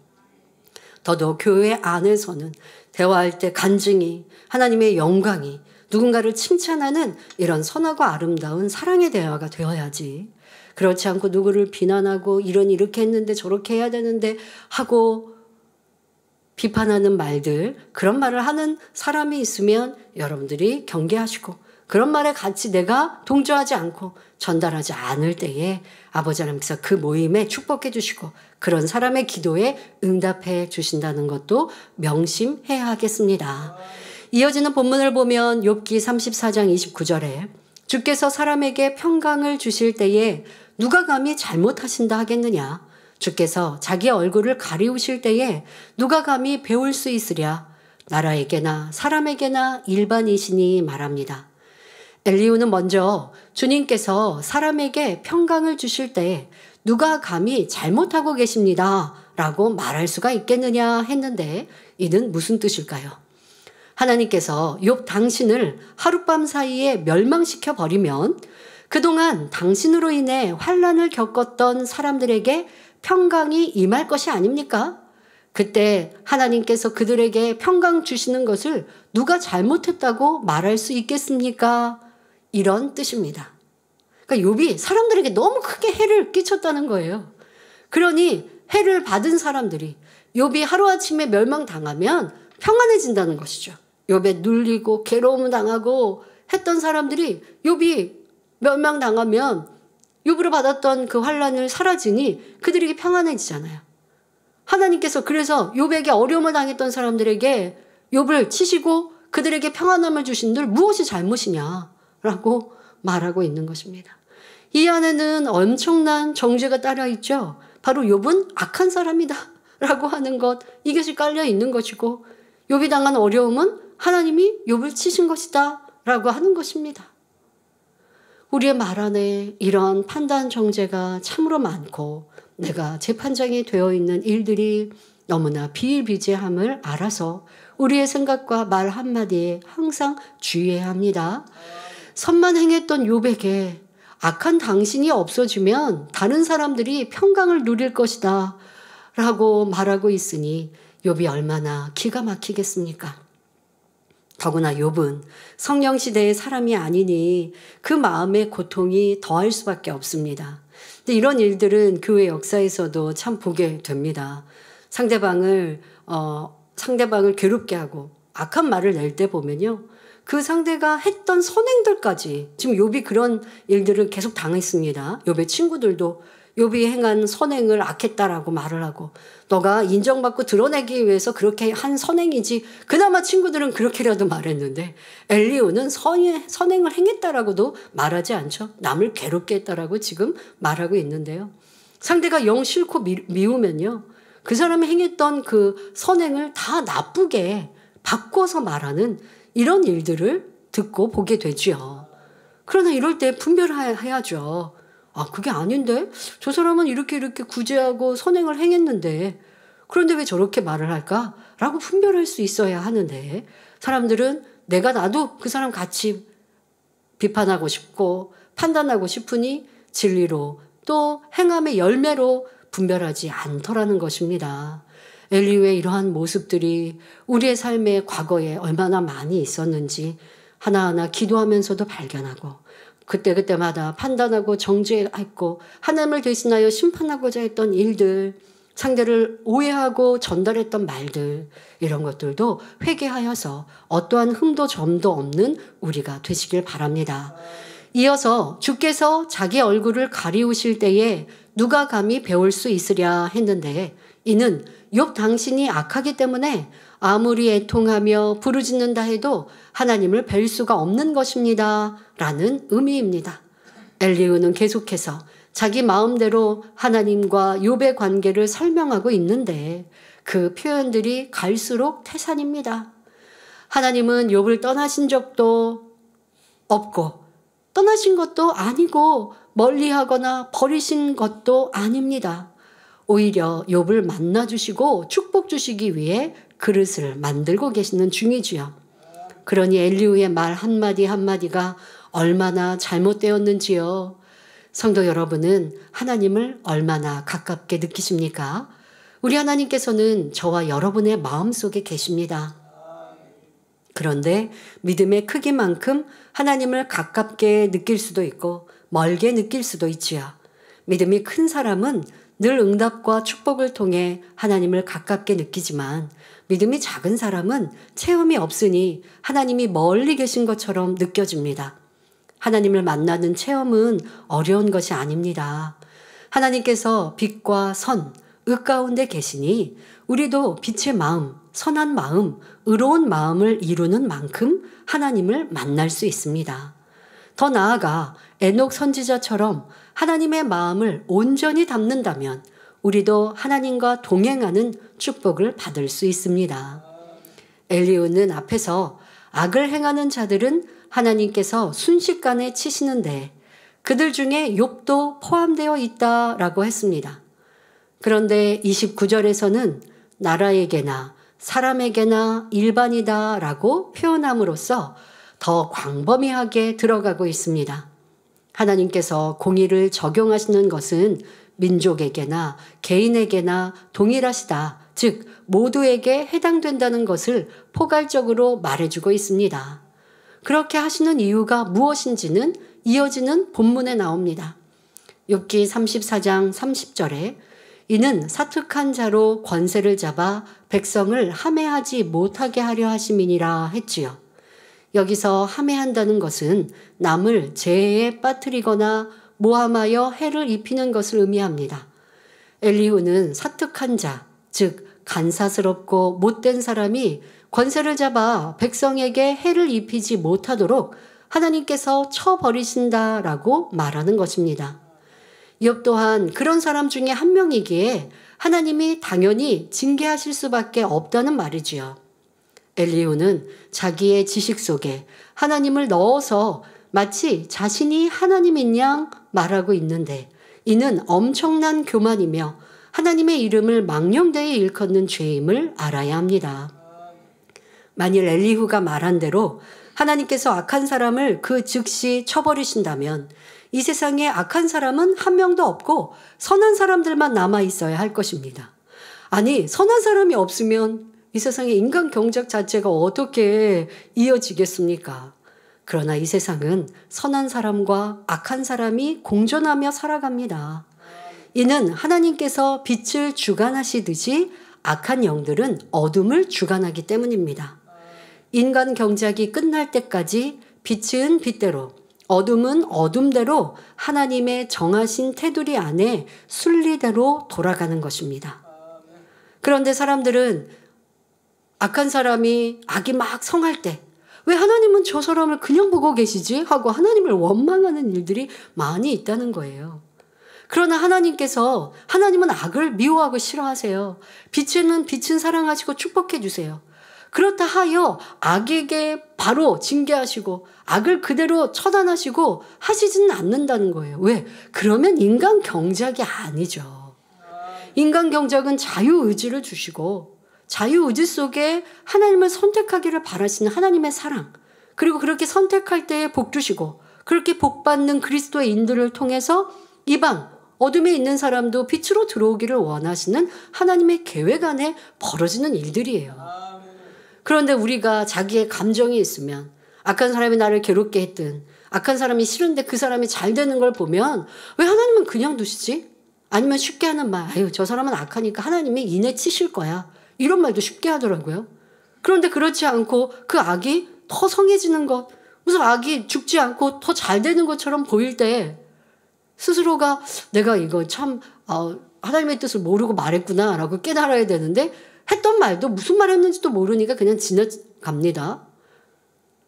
[SPEAKER 6] 더더욱 교회 안에서는 대화할 때 간증이 하나님의 영광이 누군가를 칭찬하는 이런 선하고 아름다운 사랑의 대화가 되어야지 그렇지 않고 누구를 비난하고 이렇게 했는데 저렇게 해야 되는데 하고 비판하는 말들 그런 말을 하는 사람이 있으면 여러분들이 경계하시고 그런 말에 같이 내가 동조하지 않고 전달하지 않을 때에 아버지 하나님께서 그 모임에 축복해 주시고 그런 사람의 기도에 응답해 주신다는 것도 명심해야 하겠습니다. 이어지는 본문을 보면 욥기 34장 29절에 주께서 사람에게 평강을 주실 때에 누가 감히 잘못하신다 하겠느냐. 주께서 자기 얼굴을 가리우실 때에 누가 감히 배울 수 있으랴. 나라에게나 사람에게나 일반이시니 말합니다. 엘리후는 먼저 주님께서 사람에게 평강을 주실 때 누가 감히 잘못하고 계십니다 라고 말할 수가 있겠느냐 했는데 이는 무슨 뜻일까요? 하나님께서 욥 당신을 하룻밤 사이에 멸망시켜 버리면 그동안 당신으로 인해 환난을 겪었던 사람들에게 평강이 임할 것이 아닙니까? 그때 하나님께서 그들에게 평강 주시는 것을 누가 잘못했다고 말할 수 있겠습니까? 이런 뜻입니다. 그러니까 욥이 사람들에게 너무 크게 해를 끼쳤다는 거예요. 그러니 해를 받은 사람들이 욥이 하루아침에 멸망당하면 평안해진다는 것이죠. 욥에 눌리고 괴로움을 당하고 했던 사람들이 욥이 멸망당하면 욥으로 받았던 그 환난을 사라지니 그들에게 평안해지잖아요. 하나님께서 그래서 욥에게 어려움을 당했던 사람들에게 욥을 치시고 그들에게 평안함을 주신들 무엇이 잘못이냐라고 말하고 있는 것입니다. 이 안에는 엄청난 정죄가 따라 있죠. 바로 욥은 악한 사람이다 라고 하는 것, 이것이 깔려 있는 것이고 욥이 당한 어려움은 하나님이 욥을 치신 것이다 라고 하는 것입니다. 우리의 말 안에 이런 판단 정죄가 참으로 많고 내가 재판장이 되어 있는 일들이 너무나 비일비재함을 알아서 우리의 생각과 말 한마디에 항상 주의해야 합니다. 선만 행했던 욥에게 악한 당신이 없어지면 다른 사람들이 평강을 누릴 것이다 라고 말하고 있으니 욥이 얼마나 기가 막히겠습니까? 더구나 욥은 성령시대의 사람이 아니니 그 마음의 고통이 더할 수밖에 없습니다. 근데 이런 일들은 교회 역사에서도 참 보게 됩니다. 상대방을 괴롭게 하고 악한 말을 낼 때 보면요. 그 상대가 했던 선행들까지 지금 욥이 그런 일들을 계속 당했습니다. 욥의 친구들도 욥이 행한 선행을 악했다라고 말을 하고 너가 인정받고 드러내기 위해서 그렇게 한 선행이지 그나마 친구들은 그렇게라도 말했는데 엘리후는 선행을 행했다라고도 말하지 않죠. 남을 괴롭게 했다라고 지금 말하고 있는데요. 상대가 영 싫고 미우면요, 그 사람이 행했던 그 선행을 다 나쁘게 바꿔서 말하는 이런 일들을 듣고 보게 되죠. 그러나 이럴 때 분별해야죠. 아, 그게 아닌데? 저 사람은 이렇게 구제하고 선행을 행했는데 그런데 왜 저렇게 말을 할까? 라고 분별할 수 있어야 하는데, 사람들은 나도 그 사람 같이 비판하고 싶고 판단하고 싶으니 진리로 또 행함의 열매로 분별하지 않더라는 것입니다. 엘리후의 이러한 모습들이 우리의 삶의 과거에 얼마나 많이 있었는지 하나하나 기도하면서도 발견하고, 그때마다 판단하고 정죄했고 하나님을 대신하여 심판하고자 했던 일들, 상대를 오해하고 전달했던 말들, 이런 것들도 회개하여서 어떠한 흠도 점도 없는 우리가 되시길 바랍니다. 이어서 주께서 자기 얼굴을 가리우실 때에 누가 감히 배울 수 있으랴 했는데, 이는 욥 당신이 악하기 때문에 아무리 애통하며 부르짖는다 해도 하나님을 뵐 수가 없는 것입니다 라는 의미입니다. 엘리후는 계속해서 자기 마음대로 하나님과 욥의 관계를 설명하고 있는데 그 표현들이 갈수록 태산입니다. 하나님은 욥을 떠나신 적도 없고 떠나신 것도 아니고 멀리하거나 버리신 것도 아닙니다. 오히려 욥을 만나주시고 축복 주시기 위해 그릇을 만들고 계시는 중이지요. 그러니 엘리후의 말 한마디 한마디가 얼마나 잘못되었는지요. 성도 여러분은 하나님을 얼마나 가깝게 느끼십니까? 우리 하나님께서는 저와 여러분의 마음속에 계십니다. 그런데 믿음의 크기만큼 하나님을 가깝게 느낄 수도 있고 멀게 느낄 수도 있지요. 믿음이 큰 사람은 늘 응답과 축복을 통해 하나님을 가깝게 느끼지만, 믿음이 작은 사람은 체험이 없으니 하나님이 멀리 계신 것처럼 느껴집니다. 하나님을 만나는 체험은 어려운 것이 아닙니다. 하나님께서 빛과 선, 의 가운데 계시니 우리도 빛의 마음, 선한 마음, 의로운 마음을 이루는 만큼 하나님을 만날 수 있습니다. 더 나아가 에녹 선지자처럼 하나님의 마음을 온전히 담는다면 우리도 하나님과 동행하는 축복을 받을 수 있습니다. 엘리후는 앞에서 악을 행하는 자들은 하나님께서 순식간에 치시는데 그들 중에 욥도 포함되어 있다라고 했습니다. 그런데 29절에서는 나라에게나 사람에게나 일반이다라고 표현함으로써 더 광범위하게 들어가고 있습니다. 하나님께서 공의를 적용하시는 것은 민족에게나 개인에게나 동일하시다, 즉 모두에게 해당된다는 것을 포괄적으로 말해주고 있습니다. 그렇게 하시는 이유가 무엇인지는 이어지는 본문에 나옵니다. 욥기 34장 30절에 이는 사특한 자로 권세를 잡아 백성을 함해하지 못하게 하려 하심이니라 했지요. 여기서 함해한다는 것은 남을 재해에 빠뜨리거나 모함하여 해를 입히는 것을 의미합니다. 엘리후는 사특한 자, 즉 간사스럽고 못된 사람이 권세를 잡아 백성에게 해를 입히지 못하도록 하나님께서 쳐버리신다라고 말하는 것입니다. 욥 또한 그런 사람 중에 한 명이기에 하나님이 당연히 징계하실 수밖에 없다는 말이지요. 엘리후는 자기의 지식 속에 하나님을 넣어서 마치 자신이 하나님인 양 말하고 있는데, 이는 엄청난 교만이며 하나님의 이름을 망령되이 일컫는 죄임을 알아야 합니다. 만일 엘리후가 말한 대로 하나님께서 악한 사람을 그 즉시 쳐버리신다면 이 세상에 악한 사람은 한 명도 없고 선한 사람들만 남아 있어야 할 것입니다. 아니, 선한 사람이 없으면 이 세상의 인간 경작 자체가 어떻게 이어지겠습니까? 그러나 이 세상은 선한 사람과 악한 사람이 공존하며 살아갑니다. 이는 하나님께서 빛을 주관하시듯이 악한 영들은 어둠을 주관하기 때문입니다. 인간 경작이 끝날 때까지 빛은 빛대로, 어둠은 어둠대로 하나님의 정하신 테두리 안에 순리대로 돌아가는 것입니다. 그런데 사람들은 악한 사람이 악이 막 성할 때 왜 하나님은 저 사람을 그냥 보고 계시지? 하고 하나님을 원망하는 일들이 많이 있다는 거예요. 그러나 하나님은 악을 미워하고 싫어하세요. 빛은 사랑하시고 축복해 주세요. 그렇다 하여 악에게 바로 징계하시고 악을 그대로 처단하시고 하시지는 않는다는 거예요. 왜? 그러면 인간 경작이 아니죠. 인간 경작은 자유의지를 주시고 자유의지 속에 하나님을 선택하기를 바라시는 하나님의 사랑, 그리고 그렇게 선택할 때에 복 주시고 그렇게 복받는 그리스도의 인도를 통해서 이방 어둠에 있는 사람도 빛으로 들어오기를 원하시는 하나님의 계획 안에 벌어지는 일들이에요. 그런데 우리가 자기의 감정이 있으면 악한 사람이 나를 괴롭게 했든 악한 사람이 싫은데 그 사람이 잘 되는 걸 보면 왜 하나님은 그냥 두시지? 아니면 쉽게 하는 말, 아유 저 사람은 악하니까 하나님이 이내 치실 거야. 이런 말도 쉽게 하더라고요. 그런데 그렇지 않고 그 악이 더 성해지는 것, 무슨 악이 죽지 않고 더 잘 되는 것처럼 보일 때 스스로가 내가 이거 참 하나님의 뜻을 모르고 말했구나 라고 깨달아야 되는데 했던 말도 무슨 말 했는지도 모르니까 그냥 지나갑니다.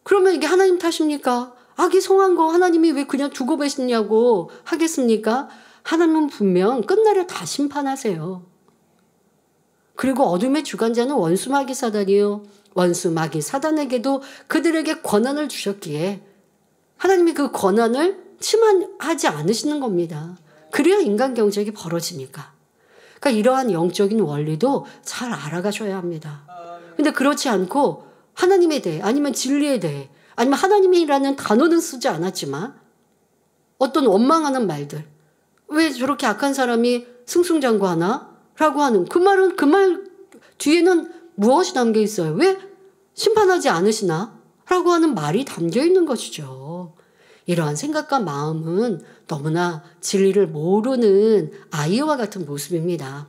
[SPEAKER 6] 그러면 이게 하나님 탓입니까? 악이 성한 거 하나님이 왜 그냥 두고 계시냐고 하겠습니까? 하나님은 분명 끝날에 다 심판하세요. 그리고 어둠의 주관자는 원수 마귀 사단이요. 원수 마귀 사단에게도 그들에게 권한을 주셨기에 하나님이 그 권한을 침하지 않으시는 겁니다. 그래야 인간 경작이 벌어지니까. 그러니까 이러한 영적인 원리도 잘 알아가셔야 합니다. 근데 그렇지 않고 하나님에 대해 아니면 진리에 대해 아니면 하나님이라는 단어는 쓰지 않았지만 어떤 원망하는 말들, 왜 저렇게 악한 사람이 승승장구하나? 라고 하는 그 말 뒤에는 무엇이 담겨 있어요? 왜 심판하지 않으시나? 라고 하는 말이 담겨 있는 것이죠. 이러한 생각과 마음은 너무나 진리를 모르는 아이와 같은 모습입니다.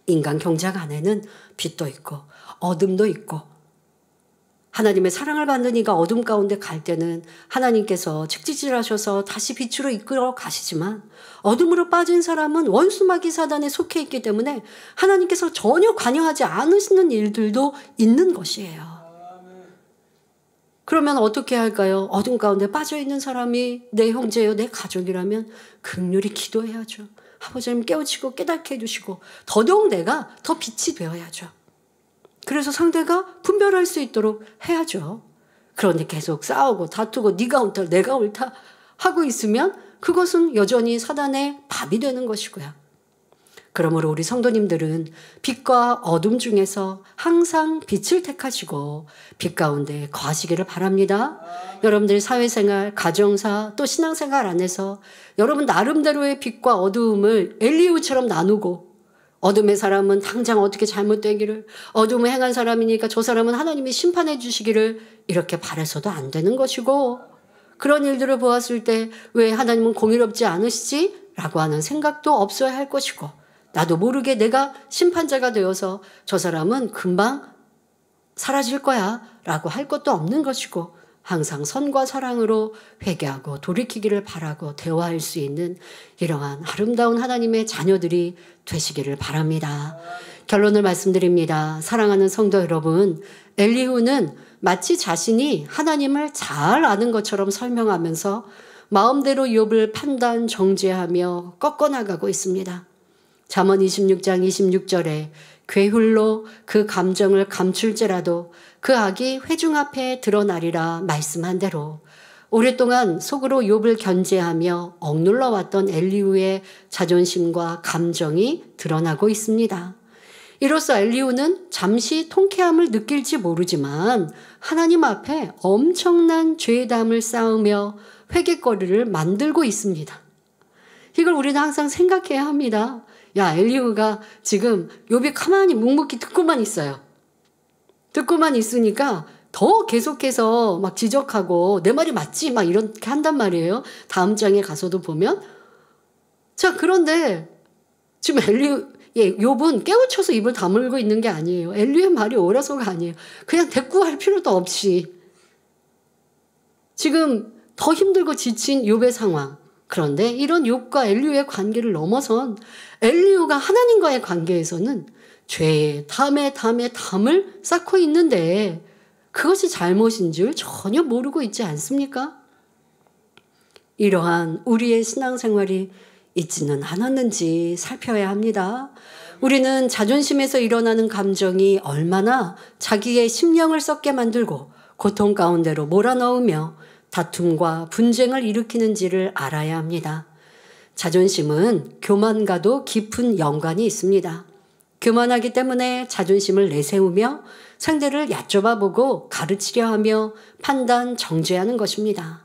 [SPEAKER 6] 인간 경작 안에는 빛도 있고 어둠도 있고 하나님의 사랑을 받는 이가 어둠 가운데 갈 때는 하나님께서 책지질하셔서 다시 빛으로 이끌어 가시지만 어둠으로 빠진 사람은 원수 마귀 사단에 속해 있기 때문에 하나님께서 전혀 관여하지 않으시는 일들도 있는 것이에요. 그러면 어떻게 할까요? 어둠 가운데 빠져있는 사람이 내 형제요, 내 가족이라면 긍휼히 기도해야죠. 아버지님 깨우치고 깨닫게 해주시고 더더욱 내가 더 빛이 되어야죠. 그래서 상대가 분별할 수 있도록 해야죠. 그런데 계속 싸우고 다투고 네가 옳다 내가 옳다 하고 있으면 그것은 여전히 사단의 밥이 되는 것이고요. 그러므로 우리 성도님들은 빛과 어둠 중에서 항상 빛을 택하시고 빛 가운데 거하시기를 바랍니다. 여러분들 사회생활, 가정사, 또 신앙생활 안에서 여러분 나름대로의 빛과 어두움을 엘리후처럼 나누고 어둠의 사람은 당장 어떻게 잘못되기를, 어둠을 행한 사람이니까 저 사람은 하나님이 심판해 주시기를 이렇게 바라서도 안 되는 것이고, 그런 일들을 보았을 때 왜 하나님은 공의롭지 않으시지? 라고 하는 생각도 없어야 할 것이고, 나도 모르게 내가 심판자가 되어서 저 사람은 금방 사라질 거야 라고 할 것도 없는 것이고, 항상 선과 사랑으로 회개하고 돌이키기를 바라고 대화할 수 있는 이러한 아름다운 하나님의 자녀들이 되시기를 바랍니다. 결론을 말씀드립니다. 사랑하는 성도 여러분, 엘리후는 마치 자신이 하나님을 잘 아는 것처럼 설명하면서 마음대로 욥을 판단, 정죄하며 꺾어나가고 있습니다. 잠언 26장 26절에 괴훌로 그 감정을 감출지라도 그 악이 회중 앞에 드러나리라 말씀한 대로 오랫동안 속으로 욥을 견제하며 억눌러왔던 엘리후의 자존심과 감정이 드러나고 있습니다. 이로써 엘리후는 잠시 통쾌함을 느낄지 모르지만 하나님 앞에 엄청난 죄담을 쌓으며 회개거리를 만들고 있습니다. 이걸 우리는 항상 생각해야 합니다. 야, 엘리후가 지금 욥이 가만히 묵묵히 듣고만 있어요. 듣고만 있으니까 더 계속해서 막 지적하고 내 말이 맞지? 막 이렇게 한단 말이에요. 다음 장에 가서도 보면. 자, 그런데 지금 욥은 깨우쳐서 입을 다물고 있는 게 아니에요. 엘리후의 말이 옳아서가 아니에요. 그냥 대꾸할 필요도 없이 지금 더 힘들고 지친 욥의 상황. 그런데 이런 욥과 엘리후의 관계를 넘어선 엘리후가 하나님과의 관계에서는 죄의 담에 담을 쌓고 있는데 그것이 잘못인 줄 전혀 모르고 있지 않습니까? 이러한 우리의 신앙생활이 있지는 않았는지 살펴야 합니다. 우리는 자존심에서 일어나는 감정이 얼마나 자기의 심령을 썩게 만들고 고통 가운데로 몰아넣으며 다툼과 분쟁을 일으키는지를 알아야 합니다. 자존심은 교만과도 깊은 연관이 있습니다. 교만하기 때문에 자존심을 내세우며 상대를 얕좁아보고 가르치려 하며 판단, 정죄하는 것입니다.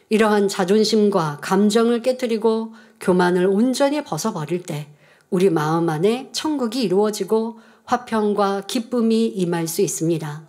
[SPEAKER 6] 이러한 자존심과 감정을 깨뜨리고 교만을 온전히 벗어버릴 때 우리 마음 안에 천국이 이루어지고 화평과 기쁨이 임할 수 있습니다.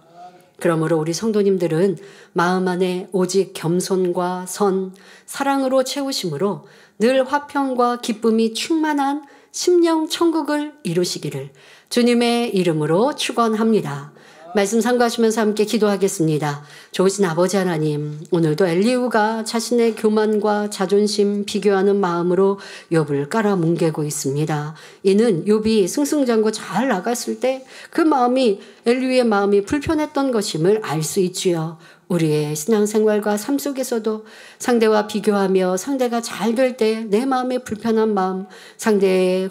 [SPEAKER 6] 그러므로 우리 성도님들은 마음 안에 오직 겸손과 선, 사랑으로 채우심으로 늘 화평과 기쁨이 충만한 심령 천국을 이루시기를 주님의 이름으로 축원합니다. 말씀 상고하시면서 함께 기도하겠습니다. 좋으신 아버지 하나님, 오늘도 엘리후가 자신의 교만과 자존심 비교하는 마음으로 욥을 깔아뭉개고 있습니다. 이는 욥이 승승장구 잘 나갔을 때 그 마음이 엘리후의 마음이 불편했던 것임을 알 수 있지요. 우리의 신앙생활과 삶 속에서도 상대와 비교하며 상대가 잘 될 때 내 마음의 불편한 마음, 상대의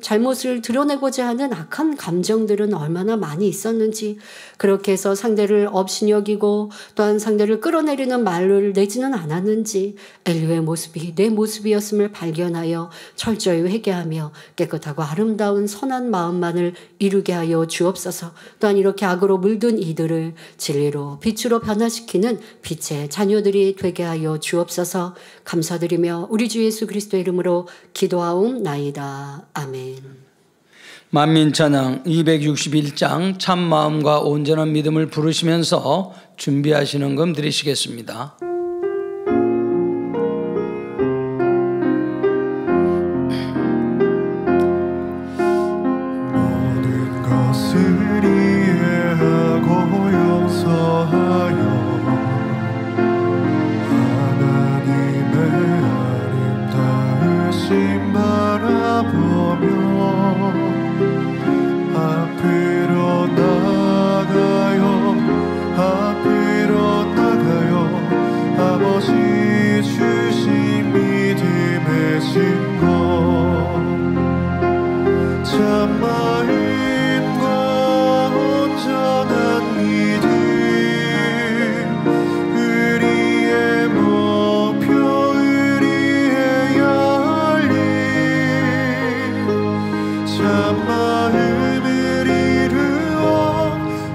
[SPEAKER 6] 잘못을 드러내고자 하는 악한 감정들은 얼마나 많이 있었는지, 그렇게 해서 상대를 업신여기고 또한 상대를 끌어내리는 말을 내지는 않았는지 엘리후의 모습이 내 모습이었음을 발견하여 철저히 회개하며 깨끗하고 아름다운 선한 마음만을 이루게 하여 주옵소서. 또한 이렇게 악으로 물든 이들을 진리로 빛으로 변화시키는 빛의 자녀들이 되게 하여 주옵소서. 감사드리며 우리 주 예수 그리스도의 이름으로 기도하옵나이다. 아멘.
[SPEAKER 3] 만민찬양 261장 참마음과 온전한 믿음을 부르시면서 준비하시는 금 드리시겠습니다.
[SPEAKER 4] 모든 것을 이해하고 용서하여 하나님의 아름다우심 바라보며 앞으로 나가요 아버지 주신 믿음의 증거 참마음과 온전한 믿음 우리의 목표 우리의 열림 참마음을 이루어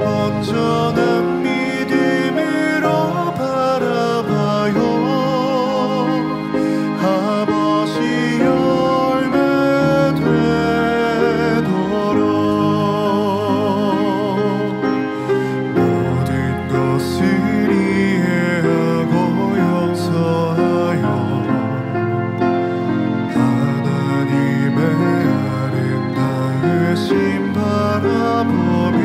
[SPEAKER 4] 온전한 믿음으로 바라봐요 아버지 열매 되도록 모든 것을 이해하고 용서하여 하나님의 아름다우심 바라보며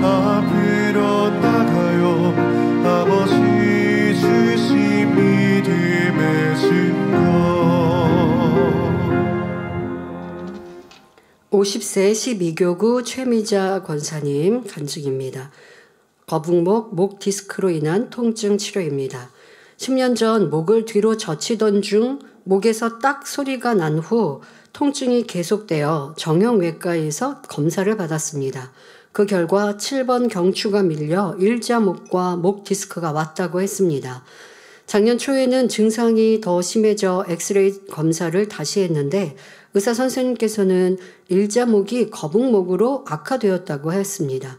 [SPEAKER 4] 앞으로 나가요 아버지 주신 믿음의 증거
[SPEAKER 6] 50세 12교구 최미자 권사님 간증입니다. 거북목, 목 디스크로 인한 통증 치료입니다. 10년 전 목을 뒤로 젖히던 중 목에서 딱 소리가 난 후 통증이 계속되어 정형외과에서 검사를 받았습니다. 그 결과 7번 경추가 밀려 일자목과 목 디스크가 왔다고 했습니다. 작년 초에는 증상이 더 심해져 엑스레이 검사를 다시 했는데 의사 선생님께서는 일자목이 거북목으로 악화되었다고 했습니다.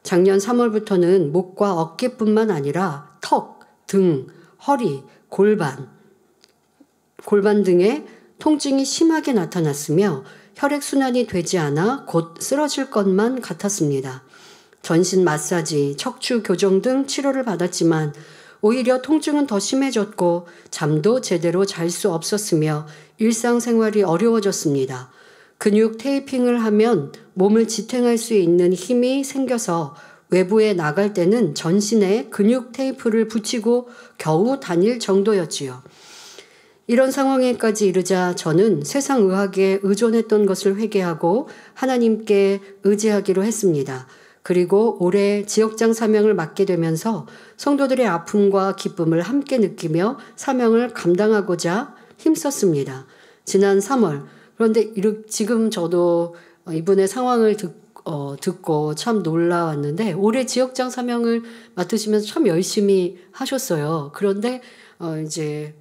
[SPEAKER 6] 작년 3월부터는 목과 어깨뿐만 아니라 턱, 등, 허리, 골반 등에 통증이 심하게 나타났으며 혈액순환이 되지 않아 곧 쓰러질 것만 같았습니다. 전신 마사지, 척추 교정 등 치료를 받았지만 오히려 통증은 더 심해졌고 잠도 제대로 잘 수 없었으며 일상생활이 어려워졌습니다. 근육 테이핑을 하면 몸을 지탱할 수 있는 힘이 생겨서 외부에 나갈 때는 전신에 근육 테이프를 붙이고 겨우 다닐 정도였지요. 이런 상황에까지 이르자 저는 세상 의학에 의존했던 것을 회개하고 하나님께 의지하기로 했습니다. 그리고 올해 지역장 사명을 맡게 되면서 성도들의 아픔과 기쁨을 함께 느끼며 사명을 감당하고자 힘썼습니다. 지난 3월, 그런데 지금 저도 이분의 상황을 듣고 참 놀라웠는데 올해 지역장 사명을 맡으시면서 참 열심히 하셨어요. 그런데 이제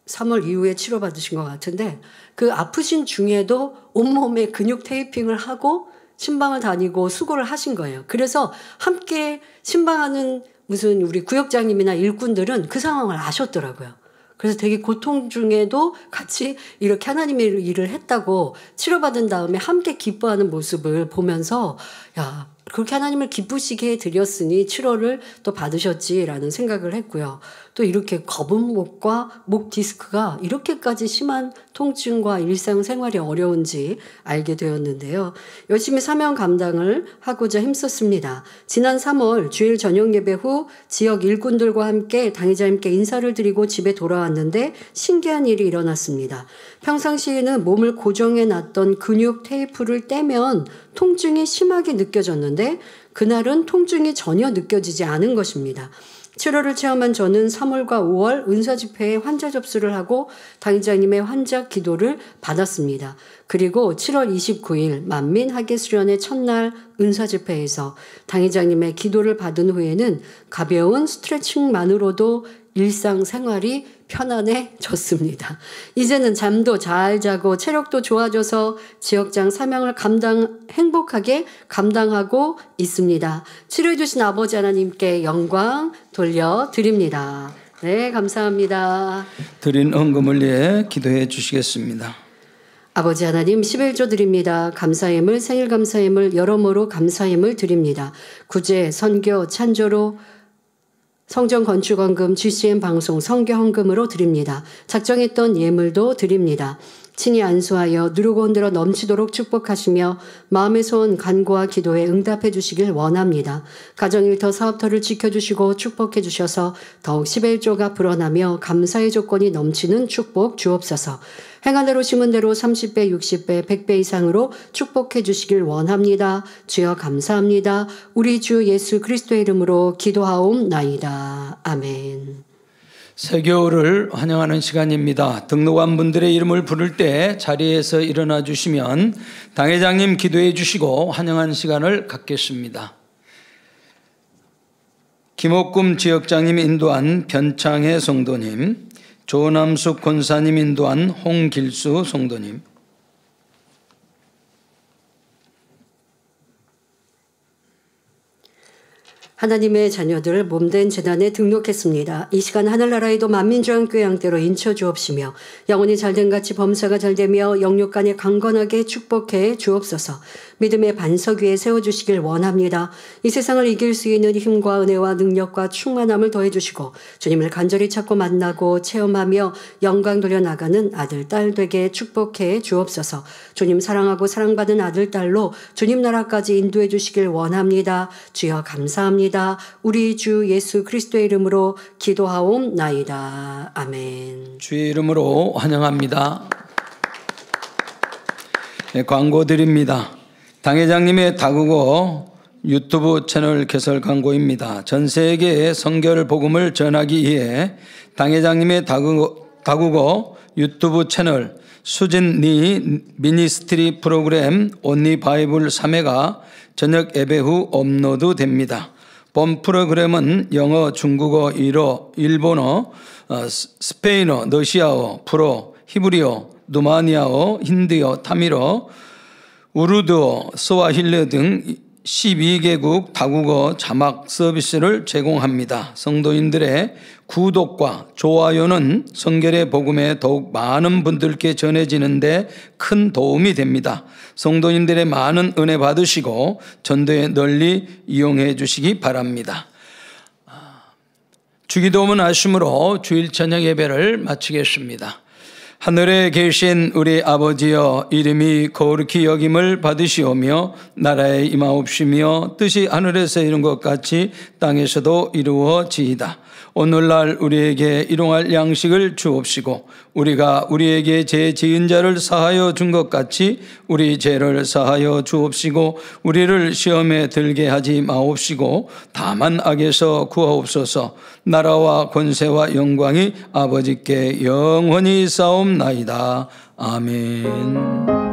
[SPEAKER 6] 3월 이후에 치료받으신 것 같은데 그 아프신 중에도 온몸에 근육 테이핑을 하고 신방을 다니고 수고를 하신 거예요. 그래서 함께 신방하는 무슨 우리 구역장님이나 일꾼들은 그 상황을 아셨더라고요. 그래서 되게 고통 중에도 같이 이렇게 하나님의 일을 했다고 치료받은 다음에 함께 기뻐하는 모습을 보면서 야, 그렇게 하나님을 기쁘시게 해드렸으니 치료를 또 받으셨지라는 생각을 했고요. 또 이렇게 거북목과 목 디스크가 이렇게까지 심한 통증과 일상생활이 어려운지 알게 되었는데요. 열심히 사명 감당을 하고자 힘썼습니다. 지난 3월 주일 저녁 예배 후 지역 일꾼들과 함께 당회자님께 인사를 드리고 집에 돌아왔는데 신기한 일이 일어났습니다. 평상시에는 몸을 고정해 놨던 근육 테이프를 떼면 통증이 심하게 느껴졌는데 그날은 통증이 전혀 느껴지지 않은 것입니다. 치료를 체험한 저는 3월과 5월 은사 집회에 환자 접수를 하고 당회자님의 환자 기도를 받았습니다. 그리고 7월 29일 만민 학예 수련의 첫날 은사 집회에서 당회자님의 기도를 받은 후에는 가벼운 스트레칭만으로도 일상생활이 편안해졌습니다. 이제는 잠도 잘 자고 체력도 좋아져서 지역장 사명을 행복하게 감당하고 있습니다. 치료해 주신 아버지 하나님께 영광 돌려드립니다. 네, 감사합니다.
[SPEAKER 3] 드린 헌금을 위해 기도해 주시겠습니다.
[SPEAKER 6] 아버지 하나님 11조 드립니다. 감사임을 생일 감사임을 여러모로 감사임을 드립니다. 구제, 선교, 찬조로 성전 건축헌금, GCN 방송, 성교헌금으로 드립니다. 작정했던 예물도 드립니다. 친히 안수하여 누르고 흔들어 넘치도록 축복하시며 마음의 소원 간구와 기도에 응답해 주시길 원합니다. 가정일터 사업터를 지켜주시고 축복해 주셔서 더욱 11조가 불어나며 감사의 조건이 넘치는 축복 주옵소서. 행한 대로 심은 대로 30배, 60배, 100배 이상으로 축복해 주시길 원합니다. 주여 감사합니다. 우리 주 예수 그리스도의 이름으로 기도하옵나이다. 아멘.
[SPEAKER 3] 새겨울을 환영하는 시간입니다. 등록한 분들의 이름을 부를 때 자리에서 일어나 주시면 당회장님 기도해 주시고 환영한 시간을 갖겠습니다. 김옥금 지역장님 인도한 변창혜 성도님, 조남숙 권사님 인도한 홍길수 성도님,
[SPEAKER 6] 하나님의 자녀들 몸된 재단에 등록했습니다. 이 시간 하늘나라에도 만민중앙교회 양떼로 인쳐 주옵시며 영혼이 잘된 같이 범사가 잘되며 영육간에 강건하게 축복해 주옵소서. 믿음의 반석 위에 세워주시길 원합니다. 이 세상을 이길 수 있는 힘과 은혜와 능력과 충만함을 더해주시고 주님을 간절히 찾고 만나고 체험하며 영광 돌려나가는 아들, 딸 되게 축복해 주옵소서. 주님 사랑하고 사랑받은 아들, 딸로 주님 나라까지 인도해 주시길 원합니다. 주여 감사합니다. 우리 주 예수 그리스도의 이름으로 기도하옵나이다. 아멘.
[SPEAKER 3] 주의 이름으로 환영합니다. 네, 광고 드립니다. 당회장님의 다국어 유튜브 채널 개설 광고입니다. 전 세계에 성결 복음을 전하기 위해 당회장님의 다국어 유튜브 채널 수진 니 미니스트리 프로그램 온리 바이블 3회가 저녁 예배 후 업로드 됩니다. 본 프로그램은 영어, 중국어, 일본어, 스페인어, 러시아어, 불어, 히브리어, 루마니아어, 힌디어, 타밀어, 우르드어, 스와힐리 등 12개국 다국어 자막 서비스를 제공합니다. 성도인들의 구독과 좋아요는 성결의 복음에 더욱 많은 분들께 전해지는데 큰 도움이 됩니다. 성도인들의 많은 은혜 받으시고 전도에 널리 이용해 주시기 바랍니다. 주기도문 하심으로 주일 저녁 예배를 마치겠습니다. 하늘에 계신 우리 아버지여, 이름이 거룩히 여김을 받으시오며 나라에 임하옵시며 뜻이 하늘에서 이룬 것 같이 땅에서도 이루어지이다. 오늘날 우리에게 일용할 양식을 주옵시고 우리가 우리에게 죄 지은 자를 사하여 준 것 같이 우리 죄를 사하여 주옵시고 우리를 시험에 들게 하지 마옵시고 다만 악에서 구하옵소서. 나라와 권세와 영광이 아버지께 영원히 있사옵나이다. 아멘.